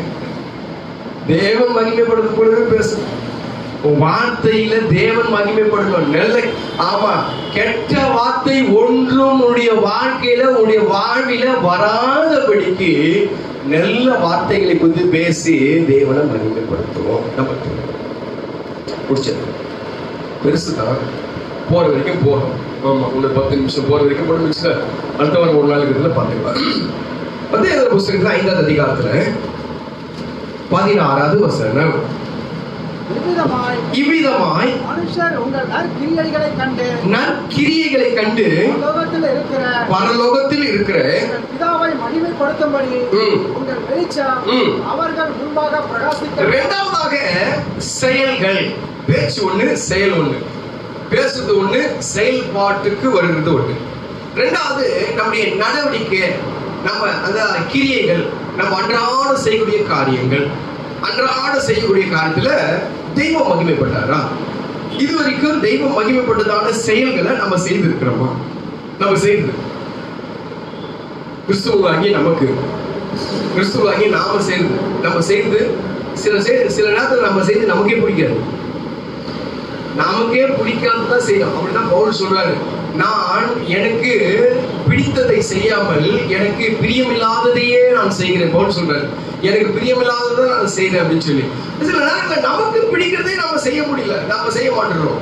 தேவன் மகிமைப்படுறது போலவே பேசுங்க. வார்த்தையில தேவன் மகிமைப்படணும். நல்ல ஆமா கெட்ட வார்த்தை ஒன்றும் உன்னுடைய வாழ்க்கையில உன்னுடைய வாழ்வில வராதபடிக்கு நல்ல வார்த்தைகளை குறித்து பேசி தேவனை மகிமைப்படுத்துவோம். நமக்கு பிடிச்சது பெருசுதான். போற வரைக்கும் போறோம். ஆமா ஒரு 10 நிமிஷம் போற வரைக்கும் போட நிமிஷம் அடுத்த வாரம் ஒரு நாள் இருக்கிறதுல பாத்துக்கலாம். மத்தேயு புத்தகத்துல 5ஆவது அதிகாரத்துல 16வது வசனம். இவ்விதமாய் மனுஷர் உங்கள் நற்கிரியைகளை கண்டு பரலோகத்தில் இருக்கிற பிதாவை மகிமைப்படுத்தும்படி உங்கள் வெளிச்சம் அவர்கள் முன்பாக பிரகாசிக்க. இரண்டாவதாக செயல்கள். பேச்சு ஒண்ணு, செயல் ஒண்ணு. பேசுறது ஒண்ணு, செயல்பாட்டுக்கு வருகிறது ஒண்ணு. இரண்டாவது நம்முடைய நடவடிக்கை, நம்ம அந்த கிரியைகள், நம்ம அன்றாட செய்யக்கூடிய காரியங்கள். அன்றாட செய்யக்கூடிய காரியத்துல தெய்வம் மகிமைப்பட்டாரா? இதுவரைக்கும் தெய்வம் மகிமைப்பட்டதான செயல்களை நம்ம செய்திருக்கிறோமா? நம்ம செய்து கிறிஸ்துவாகி நமக்கு கிறிஸ்துவாகி நாம செய்து நம்ம செய்து சில நேரத்தில் நம்ம செய்து நமக்கே பிடிக்காது. நமக்கே பிடிக்காதுதான் செய்யும். அப்படிதான் பவுல் சொல்றாரு, நான் எனக்கு பிடித்ததை செய்யாமல் எனக்கு பிரியமில்லாததையே நான் செய்கிறேன். பவுல் சொல்றாரு, எனக்கு பிரியமில்லாததை நான் செய்யறேன் அப்படின்னு சொல்லி. சில நேரத்தில் நமக்கு பிடிக்கிறதே நம்ம செய்ய முடியல, நம்ம செய்ய மாட்டேறோம்.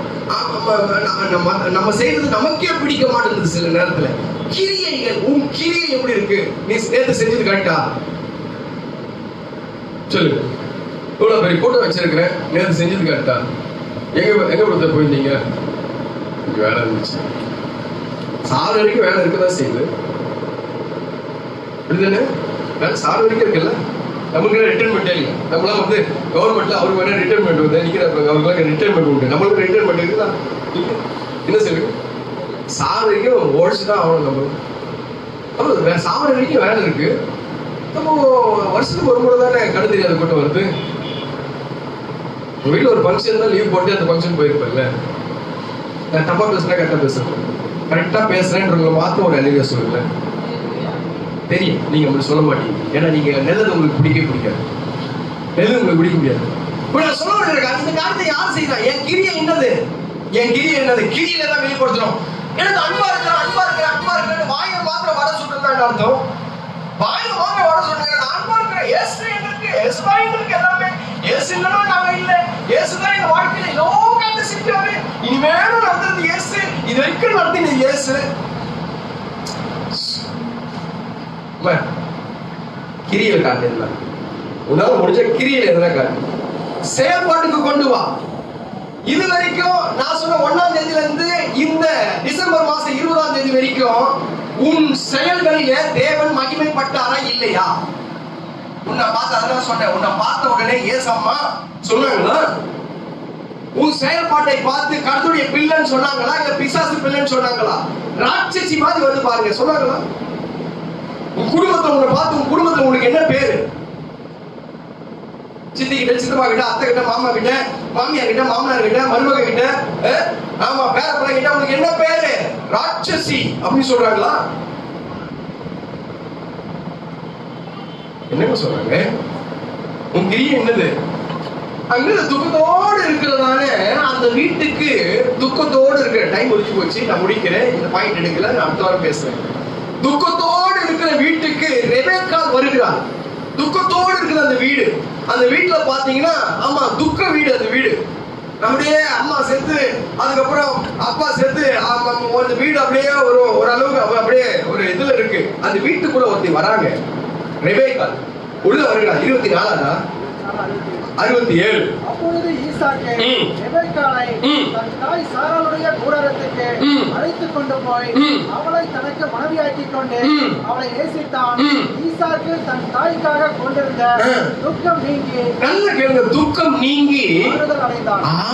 நம்ம செய்யறது நமக்கே பிடிக்க மாட்டேங்குது. சில நேரத்துல கிரியைகள், உன் கிரியை எப்படி இருக்கு? நீ நேற்று செஞ்சது கரெக்டா? சொல்லு. இவ்வளவு பெரிய கூட்டம் வச்சிருக்கிறேன், நேற்று செஞ்சது கரெக்டா? எங்க போயிருந்தீங்க? வேலை இருந்துச்சு. சார் வரைக்கும் வேலை இருக்கதான் செய்யுது. சார் வரைக்கும் இருக்குல்ல, நமக்கு ரிட்டர்மெண்ட் இல்லை. நம்மளாம் வந்து கவர்மெண்ட்ல அவருக்கு வேணா ரிட்டர்மெண்ட் வந்து அவங்களுக்கு ரிட்டர்மெண்ட் உண்டு. நம்மளுக்கு ரிட்டர்மெண்ட் இருக்குதா? என்ன சொல்லுங்க, சார் வரைக்கும் ஓடிச்சுதான் ஆகணும். நம்ம சார் வரைக்கும் வேலை இருக்கு. நம்ம வருஷத்துக்கு ஒரு முறை தானே கண்ணு தெரியாத கூட்டம் வருது. வீட்டில் ஒரு ஃபங்க்ஷன் தான் லீவ் போட்டு அந்த ஃபங்க்ஷன் போயிருப்பேன்ல. நான் தப்பா பேசுறேன், கரெக்டா பேசுறேன், கரெக்டா பேசுறேன்ற மாத்த ஒரு அழிவா சொல்லுங்க. தெரியும் நீங்க அப்படி சொல்ல மாட்டீங்க. ஏன்னா நீங்க நல்லது உங்களுக்கு பிடிக்காது. நல்லது உங்களுக்கு பிடிக்க முடியாது. நான் சொல்ல முடியாது. இந்த காரியத்தை யார் செய்யறா? என் கிரியை என்னது? என் கிரியை என்னது? கிரியில தான் வெளிப்படுத்தணும். எனக்கு அன்பா இருக்கிறேன், அன்பா இருக்கிறேன், அன்பா இருக்கிறேன் வாயை மாத்திரம் வர சொல்றதுதான் அர்த்தம். வாயை மாத்திரம் வர சொல்றேன். நான் அன்பா இருக்கிறேன். ஏசு எங்களுக்கு, ஏசுதான் எங்களுக்கு எல்லாமே. ஏசு இல்லைன்னா நாங்க இல்லை. ஏசுதான் எங்க வாழ்க்கையில ஏதோ காத்து செஞ்சாரு. இனிமேலும் நடந்தது ஏசு, இது வரைக்கும் நடத்தினது ஏசு. கிரியில காட்டு, உன்னால முடிஞ்ச கிரியில எதுனா காட்டு, செயல்பாட்டுக்கு கொண்டு வா. இது வரைக்கும் நான் சொன்ன 1ஆம் தேதியில இருந்து இந்த டிசம்பர் மாசம் 20ஆம் தேதி வரைக்கும் உன் செயல்களில தேவன் மகிமைப்பட்டாரா இல்லையா? உன்னை பார்த்து அதான் சொன்னேன். உன்னை பார்த்த உடனே ஏசம்மா சொன்னாங்களா? உன் செயல்பாட்டை பார்த்து கர்த்தருடைய பிள்ளைன்னு சொன்னாங்களா? இல்ல பிசாசு பிள்ளைன்னு சொன்னாங்களா? ராட்சசி மாதிரி வந்து பாருங்க. சொன்னாங்களா? உன் குடும்பத்தை உங்களை பார்த்து உன் குடும்பத்துல உங்களுக்கு என்ன பேரு? சித்தி கிட்ட, சித்தப்பா கிட்ட, அத்தை கிட்ட, மாமா கிட்ட, மாமியார் கிட்ட, மாமனார் கிட்ட, மருமக கிட்ட, ஆமா பேர பிள்ளை கிட்ட உங்களுக்கு என்ன பேரு? ராட்சசி அப்படின்னு சொல்றாங்களா? என்னங்க சொல்றாங்க? உன் கிரியை என்னது? அங்க துக்கத்தோடு இருக்கிறதான அந்த வீட்டுக்கு துக்கத்தோடு இருக்கிற டைம் ஒழிச்சு போச்சு. நான் முடிக்கிறேன், இந்த பாயிண்ட் எடுக்கல, நான் அடுத்த வாரம் பேசுறேன். துக்கத்தோடு இருக்கிற வீட்டுக்கு ரெபெக்காள் வருகிறாள். துக்கத்தோடு இருக்கிற அந்த வீடு, அந்த வீட்டுல பாத்தீங்கன்னா ஆமா துக்க வீடு. அந்த வீடு அப்படியே அம்மா செத்து, அதுக்கப்புறம் அப்பா செத்து, அந்த வீடு அப்படியே ஒரு அளவுக்கு அப்படியே ஒரு இதுல இருக்கு. அந்த வீட்டுக்குள்ள ஒருத்தி வராங்க, ரெபெக்காள் உள்ள வருகிறாள். 24 67. அப்பொழுது ஈசாக்கு ரெபெக்காளை தன் தாய் சாராளுடைய கூடாரத்துக்கு அழைத்துக் கொண்டு போய் அவளை தனக்கு மனைவியாக்கிக் கொண்டு அவளை நேசித்தான். ஈசாக்கு தன் தாய்க்காக கொண்டிருந்த துக்கம் நீங்கி, நல்ல கேளுங்க, துக்கம் நீங்கி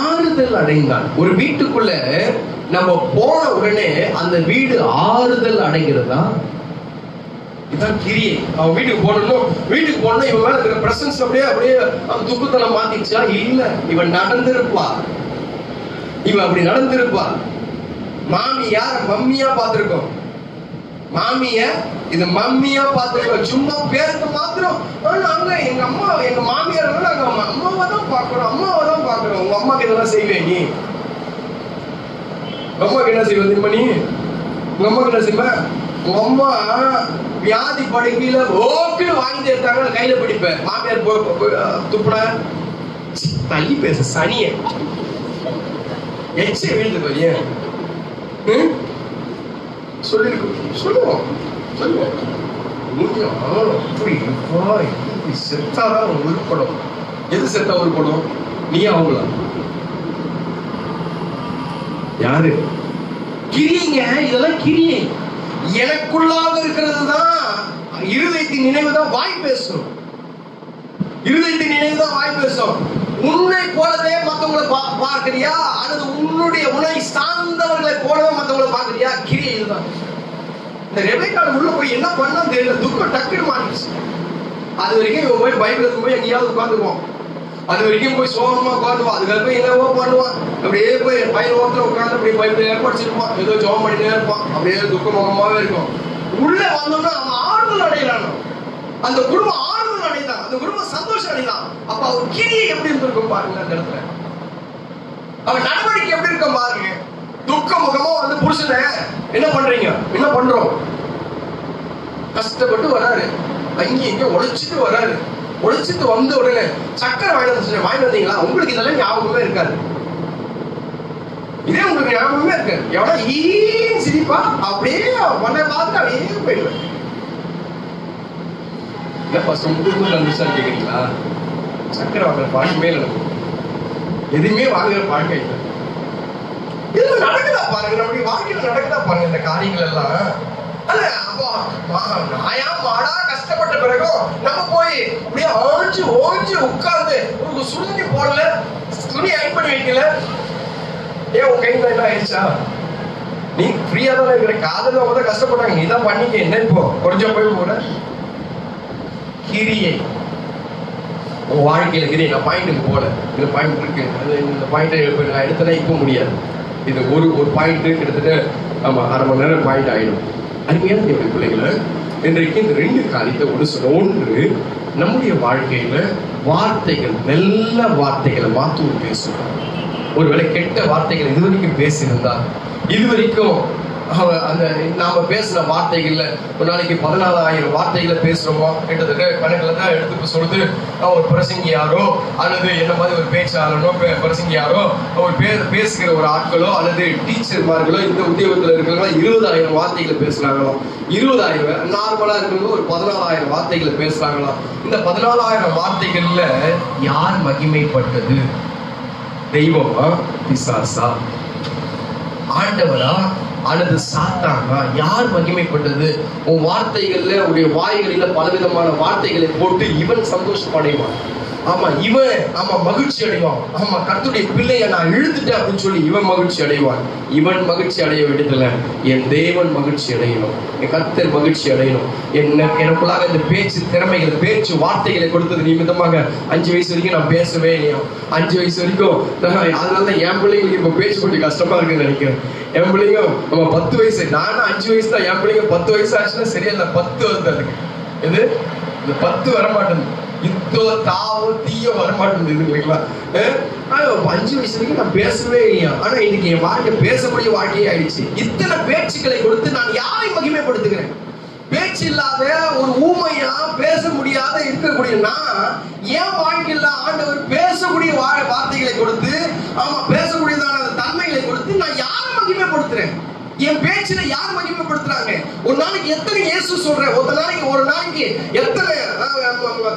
ஆறுதல் அடைந்தான். ஒரு வீட்டுக்குள்ள நம்ம போன உடனே அந்த வீடு ஆறுதல் அடைகிறதா? இதான் கிரியை. அவன் வீட்டுக்கு போனோம், வீட்டுக்கு போனா இவன் மேல இருக்கிற பிரசன்ஸ் அப்படியே அவன் துக்கத்தை மாத்திச்சா? இல்ல, இவன் நடந்திருப்பா. இவன் அப்படி நடந்திருப்பா. மாமி யார மம்மியா பார்த்திருக்கோம். மாமிய இது மம்மியா பார்த்திருக்கோம். சும்மா பேருக்கு மாத்திரம். அங்க எங்க அம்மா, எங்க மாமியார் நாங்க அம்மாவை தான் பாக்குறோம், அம்மாவை தான் பாக்குறோம். உங்க அம்மாக்கு இதெல்லாம் செய்வேன் நீ? உங்க அம்மாக்கு என்ன செய்வேன் தெரியுமா நீ? உங்க அம்மாக்கு என்ன செய்வேன்? உங்க அம்மா வியாதி படுக்கையில ஓக்குன்னு வாங்கி எடுத்தாங்க, கையில பிடிப்பேன். மாமியார் துப்புட தள்ளி பேச சனிய எச்சே வீழ்ந்து போய் சொல்லுவோம் செத்தாதான் உருப்படும். எது செத்தா உருப்படும்? நீ அவங்களா? யாரு? கிரிங்க, இதெல்லாம் கிரியை. எனக்குள்ளாக இருக்கிறது தான் இருதயத்தின் நினைவு தான் வாய் பேசும். இருதயத்தின் நினைவு தான் வாய் பேசும். உன்னை போலவே மற்றவங்களை பார்க்கறியா, அல்லது உன்னுடைய உன்னை சார்ந்தவர்களை போலவே மற்றவங்களை பார்க்கறியா? கிரியை இதுதான். இந்த ரெபெக்காள் உள்ள போய் என்ன பண்ணா தெரியல, துக்கம் டக்குன்னு மாறிடுச்சு. அது வரைக்கும் இவன் போய் பைபிள் போய் எங்கேயாவது உட்காந்துக்குவோம். அது வரைக்கும் போய் சோகமா உட்காந்துவான். அதுக்கப்புறம் என்னவோ பண்ணுவான். அப்படியே போய் பையன் ஓரத்தில் உட்காந்து அப்படியே பைபிள் ஏற்படுத்திருப்பான். ஏதோ ஜோம் பண்ணிட்டே இருப்பான். அப்படியே துக்கமுகமாவே இருக்கும். உள்ள வந்தோம்னா அவன் ஆறுதல் அடையலான். அந்த குடும்பம் ஆறுதல் அடைந்தான், அந்த குடும்பம் சந்தோஷம் அடைந்தான். அப்ப அவன் கிரியை எப்படி இருந்திருக்கும் பாருங்க. அந்த இடத்துல அவன் நடவடிக்கை எப்படி இருக்கும் பாருங்க. துக்க முகமா வந்து புருஷனை என்ன பண்றீங்க, என்ன பண்றோம், கஷ்டப்பட்டு வராரு, அங்க இங்க உழைச்சிட்டு வராரு. உழைச்சிட்டு வந்த உடனே சக்கரை வாங்கி வந்தீங்களா? உங்களுக்கு இதெல்லாம் ஞாபகமே இருக்காது. இதே உங்களுக்கு ஞாபகமே இருக்காது. எவ்வளோ சிரிப்பா அப்படியே பண்ண பார்த்து அப்படியே போயிடுவேன். கேக்குறீங்களா? சக்கரை வாங்குற பழக்கமே இல்லை, எதுவுமே வாங்குற பழக்கம் இல்லை. இதெல்லாம் நடக்குதா பாருங்க, நம்முடைய வாழ்க்கையில நடக்குதா பாருங்க இந்த காரியங்கள் எல்லாம். நாயா மாடா கஷ்டப்பட்ட பிறகும் நம்ம போய் அப்படியே ஓஞ்சி உட்கார்ந்து உங்களுக்கு சுடுதண்ணி போடல, துணி அயன் பண்ணி வைக்கல. ஏன் உன் கையில என்ன ஆயிடுச்சா? நீ ஃப்ரீயா தான் இருக்கிற. காதல அவங்க தான் கஷ்டப்பட்டாங்க, நீ தான் பண்ணிக்க. என்ன இப்போ கொஞ்சம் போய் போட கிரியை உன் வாழ்க்கையில கிரியை. நான் பாயிண்ட்டுக்கு போல, இந்த பாயிண்ட் இருக்கு, இந்த பாயிண்ட் நான் எடுத்தனா இப்ப முடியாது. இது ஒரு பாயிண்ட் கிட்டத்தட்ட ஆமா அரை மணி நேரம் பாயிண்ட் ஆயிடும். அருமையான என்னுடைய பிள்ளைகளை, இன்றைக்கு இந்த 2 காரியத்தை ஒன்று, நம்முடைய வாழ்க்கையில வார்த்தைகள், நல்ல வார்த்தைகளை மாத்தூர் பேசுவோம். ஒருவேளை கெட்ட வார்த்தைகள் இதுவரைக்கும் பேசியிருந்தா, இதுவரைக்கும் அந்த நாம பேசின வார்த்தைகள்ல ஒரு நாளைக்கு 14,000 வார்த்தைகளை பேசுறோமோ, கிட்டத்தட்ட கணக்குல தான் எடுத்துட்டு சொல்லுது. ஒரு பிரசங்கியாரோ அல்லது என்ன மாதிரி ஒரு பேச்சாளனோ, பிரசங்கியாரோ, ஒரு பேசுகிற ஒரு ஆட்களோ அல்லது டீச்சர்மார்களோ இந்த உத்தியோகத்துல இருக்கிறவங்க 20,000 வார்த்தைகளை பேசுறாங்களோ. 20,000 நார்மலா இருக்கிறவங்க ஒரு 14,000 வார்த்தைகளை பேசுறாங்களோ. இந்த 14,000 வார்த்தைகள்ல யார் மகிமைப்பட்டது? தெய்வமா, பிசாசா, ஆண்டவரா அல்லது சாத்தானா? யார் மகிமைப்பட்டது? உன் வார்த்தைகள்ல, உடைய வாய்களில பலவிதமான வார்த்தைகளை போட்டு இவன் சந்தோஷப்படைவான், ஆமா இவன் மகிழ்ச்சி அடைவான். ஆமா கர்த்தருடைய பிள்ளையை நான் இழுத்துட்டேன் அப்படின்னு சொல்லி இவன் மகிழ்ச்சி அடைவான். இவன் மகிழ்ச்சி அடைய வேண்டியதில்லை, என் தேவன் மகிழ்ச்சி அடையணும், என் கர்த்தர் மகிழ்ச்சி அடையணும். எனக்குள்ளாக இந்த பேச்சு திறமைகள், பேச்சு வார்த்தைகளை கொடுத்தது நிமித்தமாக 5 வயசு வரைக்கும் நான் பேசவே இல்லையா. 5 வயசு வரைக்கும் அதனாலதான் என் பிள்ளைங்களுக்கு இப்ப பேச்சு கொஞ்சம் கஷ்டமா இருக்குன்னு நினைக்கிறேன். என் பிள்ளைங்க நம்ம 10 வயசு, நானும் 5 வயசு தான். என் பிள்ளைங்க 10 வயசு ஆச்சுன்னா சரியா இல்லை, 10 வருது. அதுக்கு இது இந்த 10 வரமாட்டேன், இத்தோ தாவோ தீயோ வரமாட்டேன் இல்லைங்களா. 5 வயசு வரைக்கும் நான் பேசவே இல்லையா. ஆனா இன்னைக்கு என் வாழ்க்கை பேசக்கூடிய வாழ்க்கையே ஆயிடுச்சு. இத்தனை பேச்சுக்களை கொடுத்து நான் யாரை மகிமைப்படுத்துகிறேன்? பேச்சு இல்லாத ஒரு ஊமையா பேச முடியாத இருக்கக்கூடிய நான் என் வாழ்க்கையில ஆண்டவர் பேசக்கூடிய வார்த்தைகளை கொடுத்து, ஆமா பேசக்கூடியதான தன்மைகளை கொடுத்து நான் யாரை மகிமைப்படுத்துறேன்? என் பேச்சுல யார் மகிமைப்படுத்துறாங்க? ஒரு நாளைக்கு எத்தனை இயேசு சொல்றேன், ஒரு நாளைக்கு எத்தனை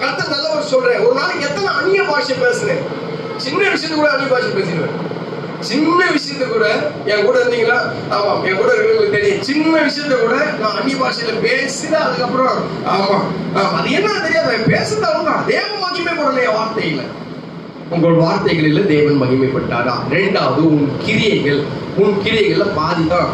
கர்த்தர் நல்லவர் சொல்றேன், ஒரு நாளைக்கு எத்தனை அந்நிய பாஷை பேசுறேன். சின்ன விஷயத்துக்கு கூட அந்நிய பாஷை பேசிடுவேன். சின்ன விஷயத்த கூட என் கூட இருந்தீங்களா, ஆமா என் கூட இருக்கிறவங்களுக்கு தெரியும். சின்ன விஷயத்த கூட நான் அந்நிய பாஷையில பேசுறேன். அதுக்கப்புறம் ஆமா அது என்ன தெரியாது, பேசுறதா தேவன் மகிமைப்படல. என் வார்த்தையில உங்கள் வார்த்தைகளில் தேவன் மகிமைப்பட்டாரா? 2வது உன் கிரியைகள்ல பாதி தான்.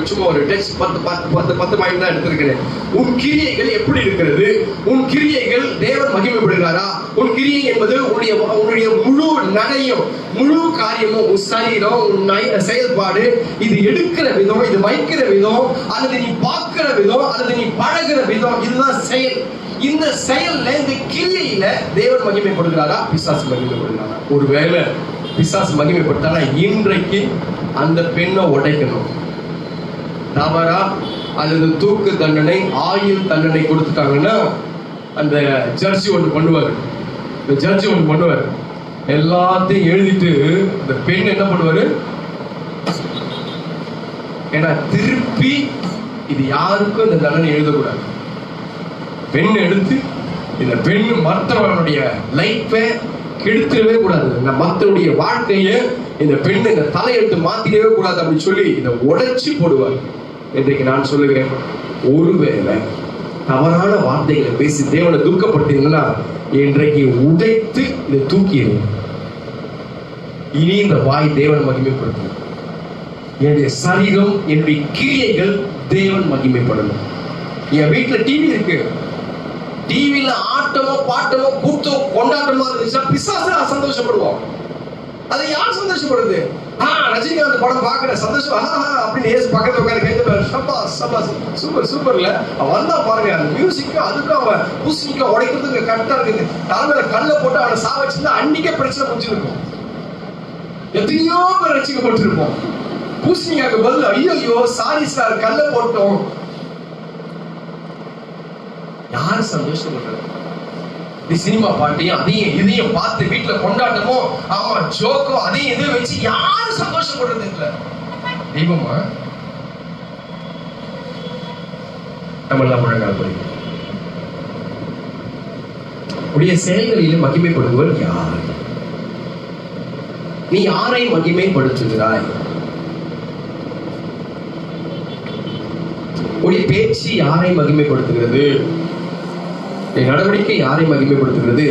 சும்மா ஒரு டெஸ்ட் 10 பாயிண்ட் தான் எடுத்திருக்கிறேன். உன் கிரியைகள் எப்படி இருக்கிறது? உன் கிரியைகள் தேவன் மகிமைப்படுகிறாரா? உன் கிரியை என்பது உன்னுடைய முழு நடையும் முழு காரியமும், உன் சரீரம், உன் செயல்பாடு, இது எடுக்கிற விதம், இது வைக்கிற விதம், அல்லது நீ பார்க்கிற விதம், அல்லது நீ பழகிற விதம், இதுதான் செயல். இந்த செயல்ல, இந்த கிரியையில தேவன் மகிமைப்படுகிறாரா, பிசாசு மகிமைப்படுகிறாரா? ஒருவேளை பிசாசு மகிமைப்பட்டாரா, இன்றைக்கு அந்த பெண்ணை உடைக்கணும். தவறா அல்லது தூக்கு தண்டனை, ஆயுள் தண்டனை கொடுத்துட்டாங்கன்னா அந்த ஜட்ஜி ஒன்று பண்ணுவார். இந்த ஜட்ஜி ஒன்று பண்ணுவார், எல்லாத்தையும் எழுதிட்டு இந்த பெண் என்ன பண்ணுவாரு, ஏன்னா திருப்பி இது யாருக்கும் இந்த தண்டனை எழுதக்கூடாது. பெண் எடுத்து இந்த பெண் மற்றவர்களுடைய லைஃபை கெடுத்துடவே கூடாது, மற்றவருடைய வாழ்க்கையை இந்த பெண் இந்த தலையெழுத்து மாத்திடவே கூடாது அப்படின்னு சொல்லி இதை உடைச்சு போடுவார். இன்றைக்கு நான் சொல்லுகிறேன், ஒருவேளை தவறான வார்த்தைகளை பேசி தேவனை துக்கப்படுத்தீங்கன்னா இன்றைக்கு உடைத்து இதை தூக்கிடுங்க. இனி இந்த வாய் தேவன் மகிமைப்படுத்தணும். என்னுடைய சரீரம், என்னுடைய கிரியைகள் தேவன் மகிமைப்படணும். என் வீட்டுல டிவி இருக்கு, டிவில ஆட்டமோ பாட்டமோ கூத்தோ கொண்டாட்டமோ இருந்துச்சுன்னா பிசாசு சந்தோஷப்படுவோம். அதை யார் சந்தோஷப்படுது? ரஜினிகாந்த் படம் பாக்குற சந்தோஷம் அப்படின்னு ஏசு பக்கத்துல உட்காந்து கேட்டு சூப்பர் சூப்பர்ல வந்தா பாருங்க, அந்த மியூசிக்கும் அதுக்கும் அவன் பூசணிக்கும் உடைக்கிறதுக்கு கரெக்டா இருக்குது. தலைமையில கல்ல போட்டு அவனை சாவச்சிருந்தா அன்னைக்கே பிரச்சனை முடிச்சிருக்கும். எத்தனையோ பேர் ரசிக்கப்பட்டிருப்போம். பூசணிக்காக்கு பதில் ஐயோ சாரி சார் கல்ல போட்டோம். யாரு சந்தோஷப்படுறது? சினிமா பாட்டையும் அதையும் இதையும் பார்த்து வீட்டுல கொண்டாட்டமோ, ஆமா ஜோக்கோ, அதையும் இதையும் வச்சு யாரு சந்தோஷப்படுறது இல்ல? தெய்வமா நம்ம எல்லாம் முழங்கால் படிக்கும். உடைய செயல்களில் மகிமைப்படுவர் யார்? நீ யாரை மகிமைப்படுத்துகிறாய்? உடைய பேச்சு யாரை மகிமைப்படுத்துகிறது? நடவடிக்கை யாரை மகிமைப்படுத்துகிறது?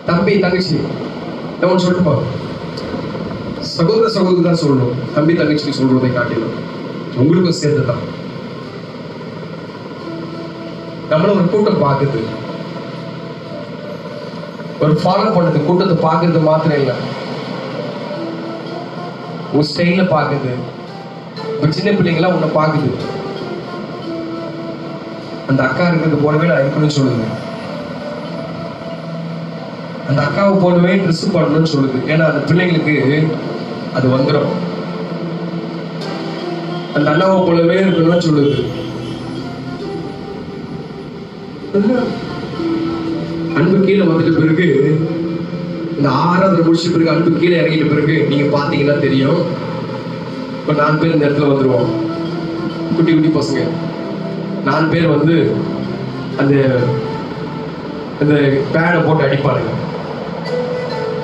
தம்பி தங்கச்சி சொல்லிட்டு சகோதர சகோதரி தான் சொல்லணும். தம்பி தங்கச்சி சொல்றதை காட்டிலும் உங்களுக்கும் சேர்ந்துதான். நம்மள ஒரு கூட்டம் பாக்குது, ஒரு ஃபாலோ பண்ணது கூட்டத்தை பாக்குறது மாத்திரம் இல்லை, உன் ஸ்டைல பாக்குது. சின்ன பிள்ளைங்களா உன்னை பாக்குது. அந்த அக்கா இருக்கிறது போலவே நான் இருக்கணும்னு சொல்லுது. அந்த அக்காவை போலவே ட்ரெஸ் பண்ணணும்னு சொல்லுது. ஏன்னா அந்த பிள்ளைங்களுக்கு அது வந்துடும். அந்த அண்ணாவை போலவே இருக்கணும்னு சொல்லுது. அன்பு கீழே வந்துட்ட பிறகு, இந்த 6வது முடிச்ச பிறகு அன்பு கீழே இறங்கிட்ட பிறகு நீங்க பாத்தீங்கன்னா தெரியும். இப்ப 4 பேர் இந்த இடத்துல வந்துருவோம். குட்டி குட்டி பசங்க 4 பேர் வந்து அந்த பேடை போட்டு அடிப்பானுங்க.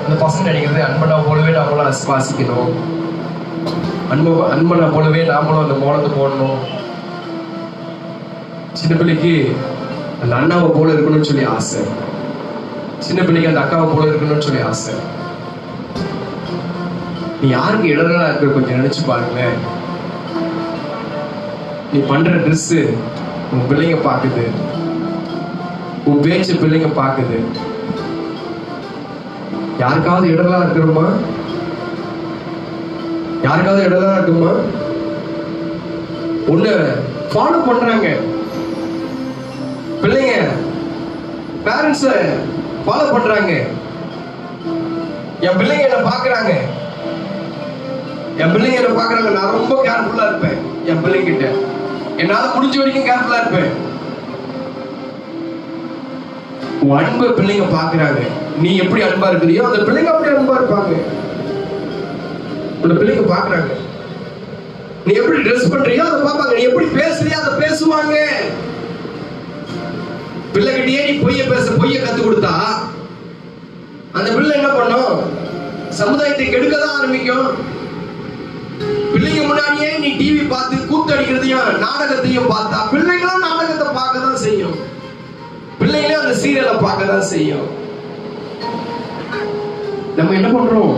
அந்த பசங்க அடிக்கிறது அன்பனா போலவே நாமளும் வாசிக்கணும். அன்பனா போலவே நாமளும் அந்த மோளத்தை போடணும். சின்ன பிள்ளைக்கு அந்த அண்ணாவை போல இருக்கணும்னு சொல்லி ஆசை. சின்ன பிள்ளைங்க அந்த அக்காவை போல இருக்கணும்னு சொல்லி ஆசை. நீ யாருக்கு இடங்களா இருக்க கொஞ்சம் நினைச்சு பாருங்களேன். நீ பண்ற ட்ரெஸ் உன் பிள்ளைங்க பாக்குது, உன் பேச்சு பிள்ளைங்க பாக்குது. யாருக்காவது இடங்களா இருக்கிறோமா? யாருக்காவது இடங்களா இருக்குமா? ஒண்ணு ஃபாலோ பண்றாங்க பிள்ளைங்க, பேரண்ட்ஸ் ஃபாலோ பண்றாங்க. என் பிள்ளைங்க என்ன பாக்குறாங்க, என் பிள்ளைங்க என்ன பாக்குறாங்க. நான் ரொம்ப கேர்ஃபுல்லா இருப்பேன் என் பிள்ளைங்க கிட்ட. என்னால முடிஞ்ச வரைக்கும் கேர்ஃபுல்லா இருப்பேன். உன் அன்பு பிள்ளைங்க பாக்குறாங்க. நீ எப்படி அன்பா இருக்கிறியோ அந்த பிள்ளைங்க அப்படி அன்பா இருப்பாங்க. உன் பிள்ளைங்க பாக்குறாங்க. நீ எப்படி ட்ரெஸ் பண்றியோ அதை பார்ப்பாங்க. நீ எப்படி பேசுறியோ அதை பேசுவாங்க. பிள்ளைகிட்டயே நீ பொய்ய கத்து கொடுத்தா அந்த பிள்ளை என்ன பண்ணும்? சமுதாயத்தை கெடுக்கதான் ஆரம்பிக்கும். பிள்ளைங்க முன்னாடியே நீ டிவி பார்த்து கூத்தடிக்கிறதையும் நாடகத்தையும் பார்த்தா பிள்ளைங்களும் நாடகத்தை பார்க்கதான் செய்யும். பிள்ளைங்களே அந்த சீரியலை பார்க்கதான் செய்யும். நம்ம என்ன பண்றோம்?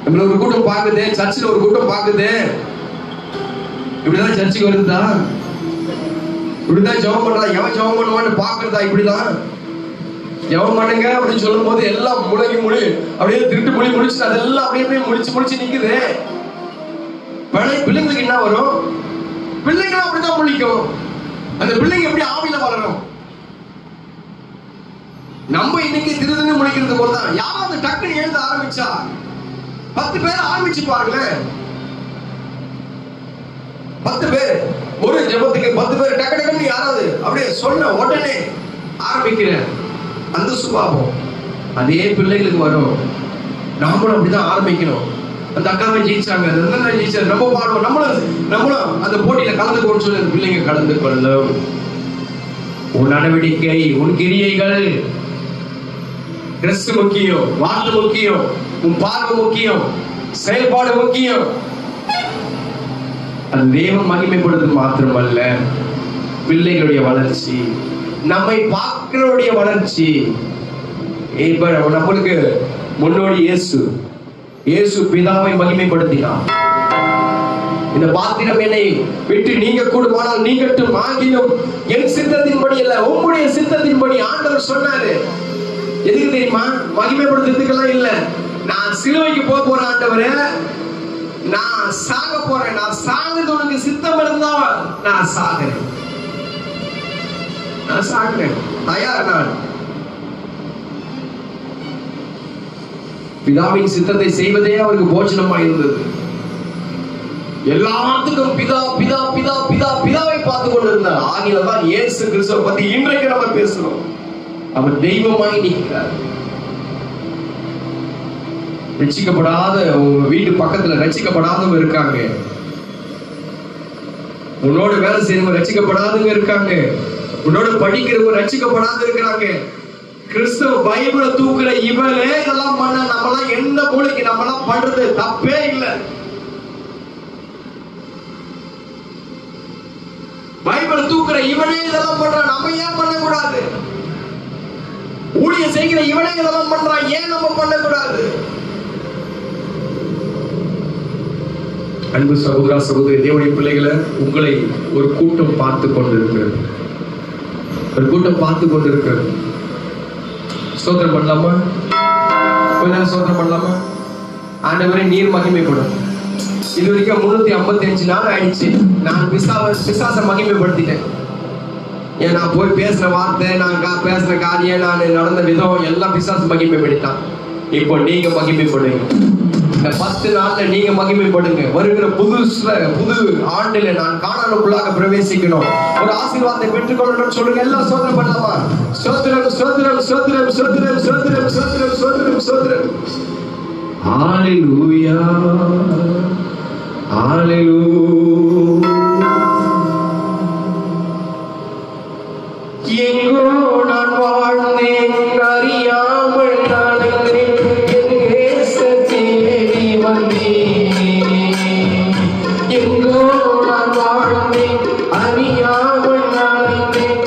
நம்மள ஒரு கூட்டம் பாக்குது, சர்ச்சில் ஒரு கூட்டம் பாக்குது. இப்படிதான் சர்ச்சுக்கு வருதா? இப்படிதான் ஜெபம் பண்றா? எவன் ஜெபம் பண்ணுவான்னு பாக்குறதா? இப்படிதான் ஜெபம் பண்ணுங்க அப்படின்னு சொல்லும் போது எல்லாம் முழங்கி அப்படியே திருட்டு முடிச்சு அதெல்லாம் அப்படியே முடிச்சு நிக்குது. பிள்ளைங்களுக்கு என்ன வரும்? பிள்ளைங்களும் அப்படிதான் முழிக்கும். அந்த பிள்ளைங்க எப்படி ஆவியில வளரும்? நம்ம இன்னைக்கு திருதுன்னு முழிக்கிறது போலதான். யாராவது டக்குன்னு எழுத ஆரம்பிச்சா 10 பேர் ஆரம்பிச்சு பாருங்களேன். 10 பேர் ஒரு ஜெபத்துக்கு 10 பேர் டக்கு டக்குன்னு யாராவது அப்படியே சொன்ன உடனே ஆரம்பிக்கிற அந்த சுபாவம் அதே பிள்ளைகளுக்கு வரும். நாமளும் அப்படிதான் ஆரம்பிக்கணும். அந்த அக்காவை ஜெயிச்சாங்க, ஜெயிச்சாங்க, ரொம்ப பாடுவோம். நம்மளும் அந்த போட்டியில கலந்துக்கணும்னு சொல்லி அந்த பிள்ளைங்க கலந்து கொள்ளும். உன் நடவடிக்கை, உன் கிரியைகள், டிரெஸ் முக்கியம், வாக்கு முக்கியம், உன் பார்வை முக்கியம், செயல்பாடு முக்கியம். அது தேவன் மகிமைப்படுவது மாத்திரமல்ல, பிள்ளைகளுடைய வளர்ச்சி, நம்மை பார்க்கிறவருடைய வளர்ச்சி. இப்ப நம்மளுக்கு முன்னோடி இயேசு பிதாவை மகிமைப்படுத்தினார். இந்த பாத்திரம் என்னை விட்டு நீங்க கூடுமானால் நீங்கட்டும், ஆகிலும் என் சித்தத்தின்படி அல்ல உம்முடைய சித்தத்தின்படி ஆண்டவர் சொன்னாரு. எதுக்கு தெரியுமா? மகிமைப்படுத்துறதுக்கெல்லாம் இல்ல. நான் சிலுவைக்கு போறேன் ஆண்டவரே, நான் சாக போறேன். நான் சாகுறது உனக்கு சித்தம் இருந்தா நான் சாகுறேன். தயார். நான் பிதாவின் சித்தத்தை செய்வதே அவருக்கு போஜனமா இருந்தது. எல்லாத்துக்கும் பிதா பிதா பிதா பிதா பிதாவை பார்த்து கொண்டிருந்தார். ஆகியதான் இயேசு கிறிஸ்துவை பத்தி இன்றைக்கு நம்ம பேசுறோம். அவர் தெய்வமாய் நிற்கிறார். ரட்சிக்கப்படாத உங்க வீட்டு பக்கத்துல ரட்சிக்கப்படாதவங்க இருக்காங்க. உன்னோட வேலை செய்யறவங்க ரட்சிக்கப்படாதவங்க இருக்காங்க. உன்னோட படிக்கிறவங்க ரட்சிக்கப்படாத இருக்கிறாங்க. கிறிஸ்தவ பைபிளை தூக்குற இவளே இதெல்லாம் பண்ண நம்மளாம் எந்த மூளைக்கு நம்மளாம் பண்றது தப்பே இல்லை. பைபிளை தூக்குற இவனே இதெல்லாம் பண்ற, நம்ம ஏன் பண்ணக்கூடாது? ஊழிய செய்கிற இவனே இதெல்லாம் பண்றான், ஏன் நம்ம பண்ணக்கூடாது? அன்பு சகோதரா சகோதரி, தேவனுடைய பிள்ளைகளை, உங்களை ஒரு கூட்டம் பார்த்து கொண்டிருக்கிறது. ஒரு கூட்டம் பார்த்து கொண்டிருக்கிறது. ஸ்தோத்திரம் பண்ணலாமா? கொஞ்ச நேரம் ஸ்தோத்திரம் பண்ணலாமா? ஆண்டவரே நீர் மகிமைப்படும். இது வரைக்கும் 355 நாள் ஆயிடுச்சு. நான் பிசாசை மகிமைப்படுத்திட்டேன். ஏன் நான் போய் பேசுற வார்த்தை, நான் பேசுற காரியம், நான் நடந்த விதம் எல்லாம் பிசாசு மகிமைப்படுத்தான். இப்போ நீங்க மகிமைப்படுங்க. இந்த 10 நாள்ல நீங்க மகிமைப்படுங்க. வருகிற புது ஆண்டுல நான் காணானுக்குள்ளாக பிரவேசிக்கணும், ஒரு ஆசீர்வாதத்தை பெற்றுக்கொள்ளணும் சொல்லுங்க. எல்லாம் ஸ்தோத்திரம் பண்ணலாமா? ஸ்தோத்திரம் ஸ்தோத்திரம் ஸ்தோத்திரம் ஸ்தோத்திரம் ஸ்தோத்திரம் ஸ்தோத்திரம் ஸ்தோத்திரம் ஸ்தோத்திரம். ஹல்லேலூயா ஹல்லேலூயா. எங்கோ நான் வாழ்ந்தேன் அறியாமல் நடந்தேன், எங்கோ நான் வாழ்ந்தேன் அறியாமல் நடந்தேன்,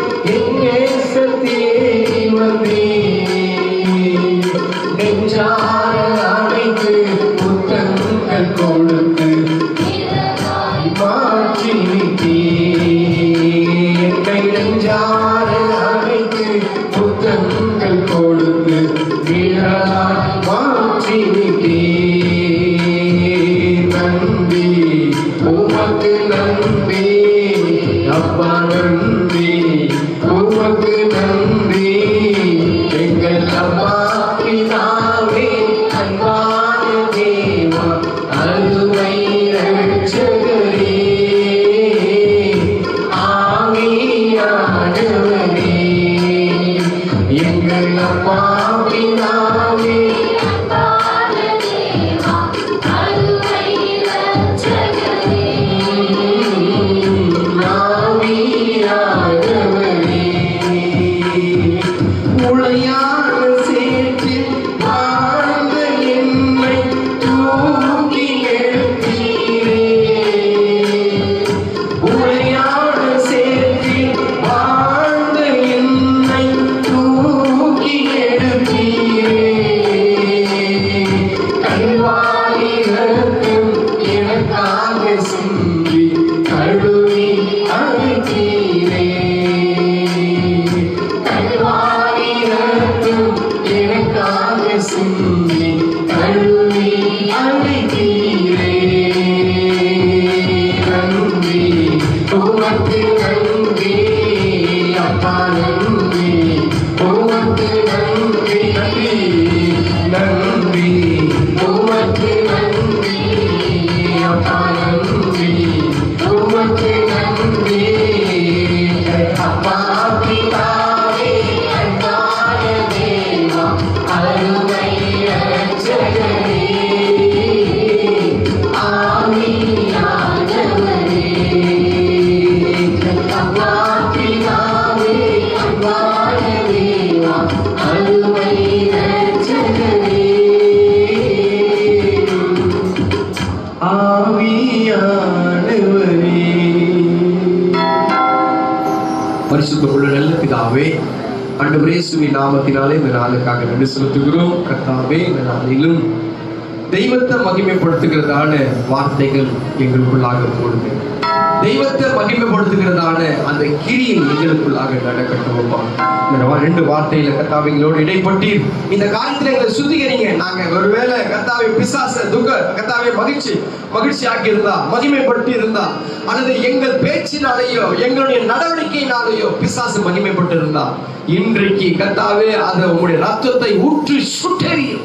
அப்பா நன்றி, உமக்கு நன்றி. எங்கள் அப்பா பிதாவே, அன்பான தேவா, அருமை இரட்சகரே, ஆவியானவரே. எங்கள் அப்பா பிதாவே, உளையான சேற்றில் வாழ்ந்த என்னை தூக்கி எடுத்தீரே. உளையான சேற்றில் வாழ்ந்த என்னை தூக்கி எடுத்தீரே. கல்வாரி ரத்தம் எனக்காக சிந்தி கழுவி அழைத்தீரே. கல்வாரி ரத்தம் எனக்காக சிந்தி கழுவி அழைத்தீரே. நன்றி, உமக்கு நன்றி, அப்பா நன்றி, உமக்கு நன்றி. நன்றி, நன்றி, உமக்கு நன்றி, அப்பா நன்றி, உமக்கு நன்றி. அப்பா பிதாவே, அன்பான தேவா, அருமை இரட்சகரே, ஆவியானவரே. அப்பா பிதாவே, அன்பான தேவா, அருமை இரட்சகரே, ஆவியானவரே. பரிசுத்தமுள்ள நல்ல பிதாவே, ஆண்டவரே இயேசுவின் நாமத்தினாலே இந்த நாளுக்காக நன்றி செலுத்துகிறோம். கர்த்தாவே, இந்த நாளிலும் தெய்வத்தை மகிமைப்படுத்துகிறதான வார்த்தைகள் எங்களுக்குள்ளாக போடுது. தெய்வத்தை மகிமைப்படுத்துகிறதான அந்த கிரியை எங்களுக்குள்ளாக நடக்கட்டும். இந்த 2 வார்த்தையில கர்த்தாவே எங்களோடு இடைப்பட்டு இந்த காரியத்துல எங்களை சுத்திகரிங்க. நாங்க ஒருவேளை கர்த்தாவே பிசாச துக்க கர்த்தாவே மகிழ்ச்சியாக்கி இருந்தா, மகிமைப்பட்டு இருந்தா, அல்லது எங்கள் பேச்சினாலேயோ எங்களுடைய நடவடிக்கையினாலேயோ பிசாசு மகிமைப்பட்டு இருந்தா, இன்றைக்கு கர்த்தாவே அதை உங்களுடைய ரத்தத்தை ஊற்றி சுட்டெறியும்.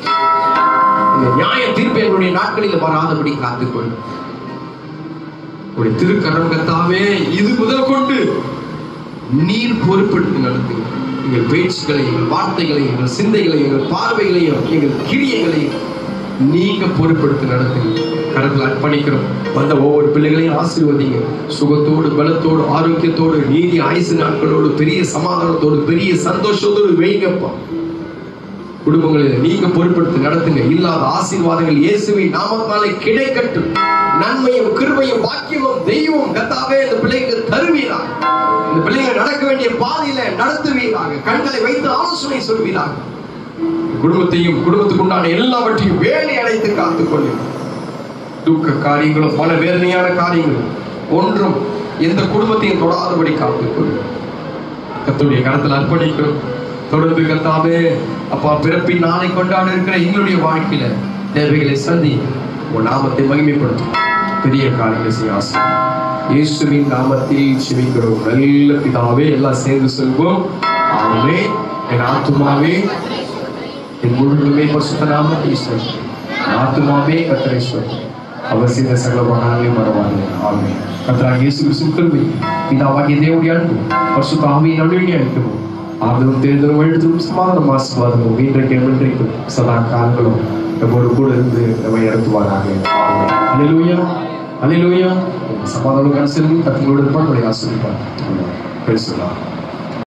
இந்த நியாய தீர்ப்பு எங்களுடைய நாட்களில் வராதபடி காத்துக்கொள்ளும். உங்களுடைய திருக்கரம் கர்த்தாவே, இது முதல் கொண்டு நீர் பொறுப்பெடுத்து நடத்துங்க. எங்கள் பேச்சுக்களை, எங்கள் வார்த்தைகளை, எங்கள் சிந்தைகளை, எங்கள் பார்வைகளையும் எங்கள் கிரியைகளையும் நீங்க பொறுப்பெடுத்து நடத்துங்க. கரத்தில் அர்ப்பணிக்கிறோம். வந்த ஒவ்வொரு பிள்ளைகளையும் ஆசீர்வதிங்க. சுகத்தோடு, பலத்தோடு, ஆரோக்கியத்தோடு, நீதி ஆயுசு நாட்களோடு, பெரிய சமாதானத்தோடு, பெரிய சந்தோஷத்தோடு வைங்கப்பா. குடும்பங்களில் நீங்க பொறுப்பெடுத்து நடத்துங்க. இல்லாத ஆசீர்வாதங்கள் இயேசுவின் நாமத்தாலே கிடைக்கட்டும். நன்மையும் கிருபையும் பாக்கியமும் தெய்வம் கர்த்தாவே இந்த பிள்ளைக்கு தருவீராக. இந்த பிள்ளைகள் நடக்க வேண்டிய பாதையில நடத்துவீராக. கண்களை வைத்து ஆலோசனை சொல்வீராக. குடும்பத்தையும் குடும்பத்துக்குண்டான எல்லாவற்றையும் வேலை அடைத்து காத்துக்கொள்ளும். துக்க காரியங்களும் பல வேதனையான காரியங்களும் ஒன்றும் எந்த குடும்பத்தையும் தொடாதபடி காத்துக்கொள்ளும். கர்த்தருடைய கரத்தில் அர்ப்பணிக்கிறோம். தொடர்ந்து கர்த்தாவே அப்பா, பிறப்பின் நாளை கொண்டாட இருக்கிற எங்களுடைய வாழ்க்கையில தேவைகளை சந்தி உன் நாமத்தை மகிமைப்படுத்தும். பெரிய காரியங்களை செய்ய ஆசை. இயேசுவின் நாமத்தில் செபிக்கிறோம் நல்ல பிதாவே. எல்லாம் சேர்ந்து சொல்வோம், ஆமென். என் ஆத்துமாவே என் முழுமே பரிசுத்த நாமத்தை சொல்லு. ஆத்துமாவே கர்த்தரை சொல்லு. அவர் செய்த சகல உபகாரங்களையும் மறவாதே. ஆமென். கர்த்தராகிய இயேசு கிறிஸ்துவின் கிருபை, பிதாவாகிய தேவனுடைய அன்பு, பரிசுத்த ஆவியின் அன்பின் ஐக்கியமும், ஆதரவும் தேர்தலும் எழுத்தும் சமாதானம் ஆசீர்வாதமும் இன்றைக்கு என்றைக்கும் சதா காலங்களும் நம்மோடு கூட இருந்து நம்மை இறக்குவாராக. ஆமென். அல்லேலூயா, அல்லேலூயா. சமாதானம் கனசெல்வி கர்த்தரோடு இருப்பார். ஆசீர்வாதம். Praise the Lord.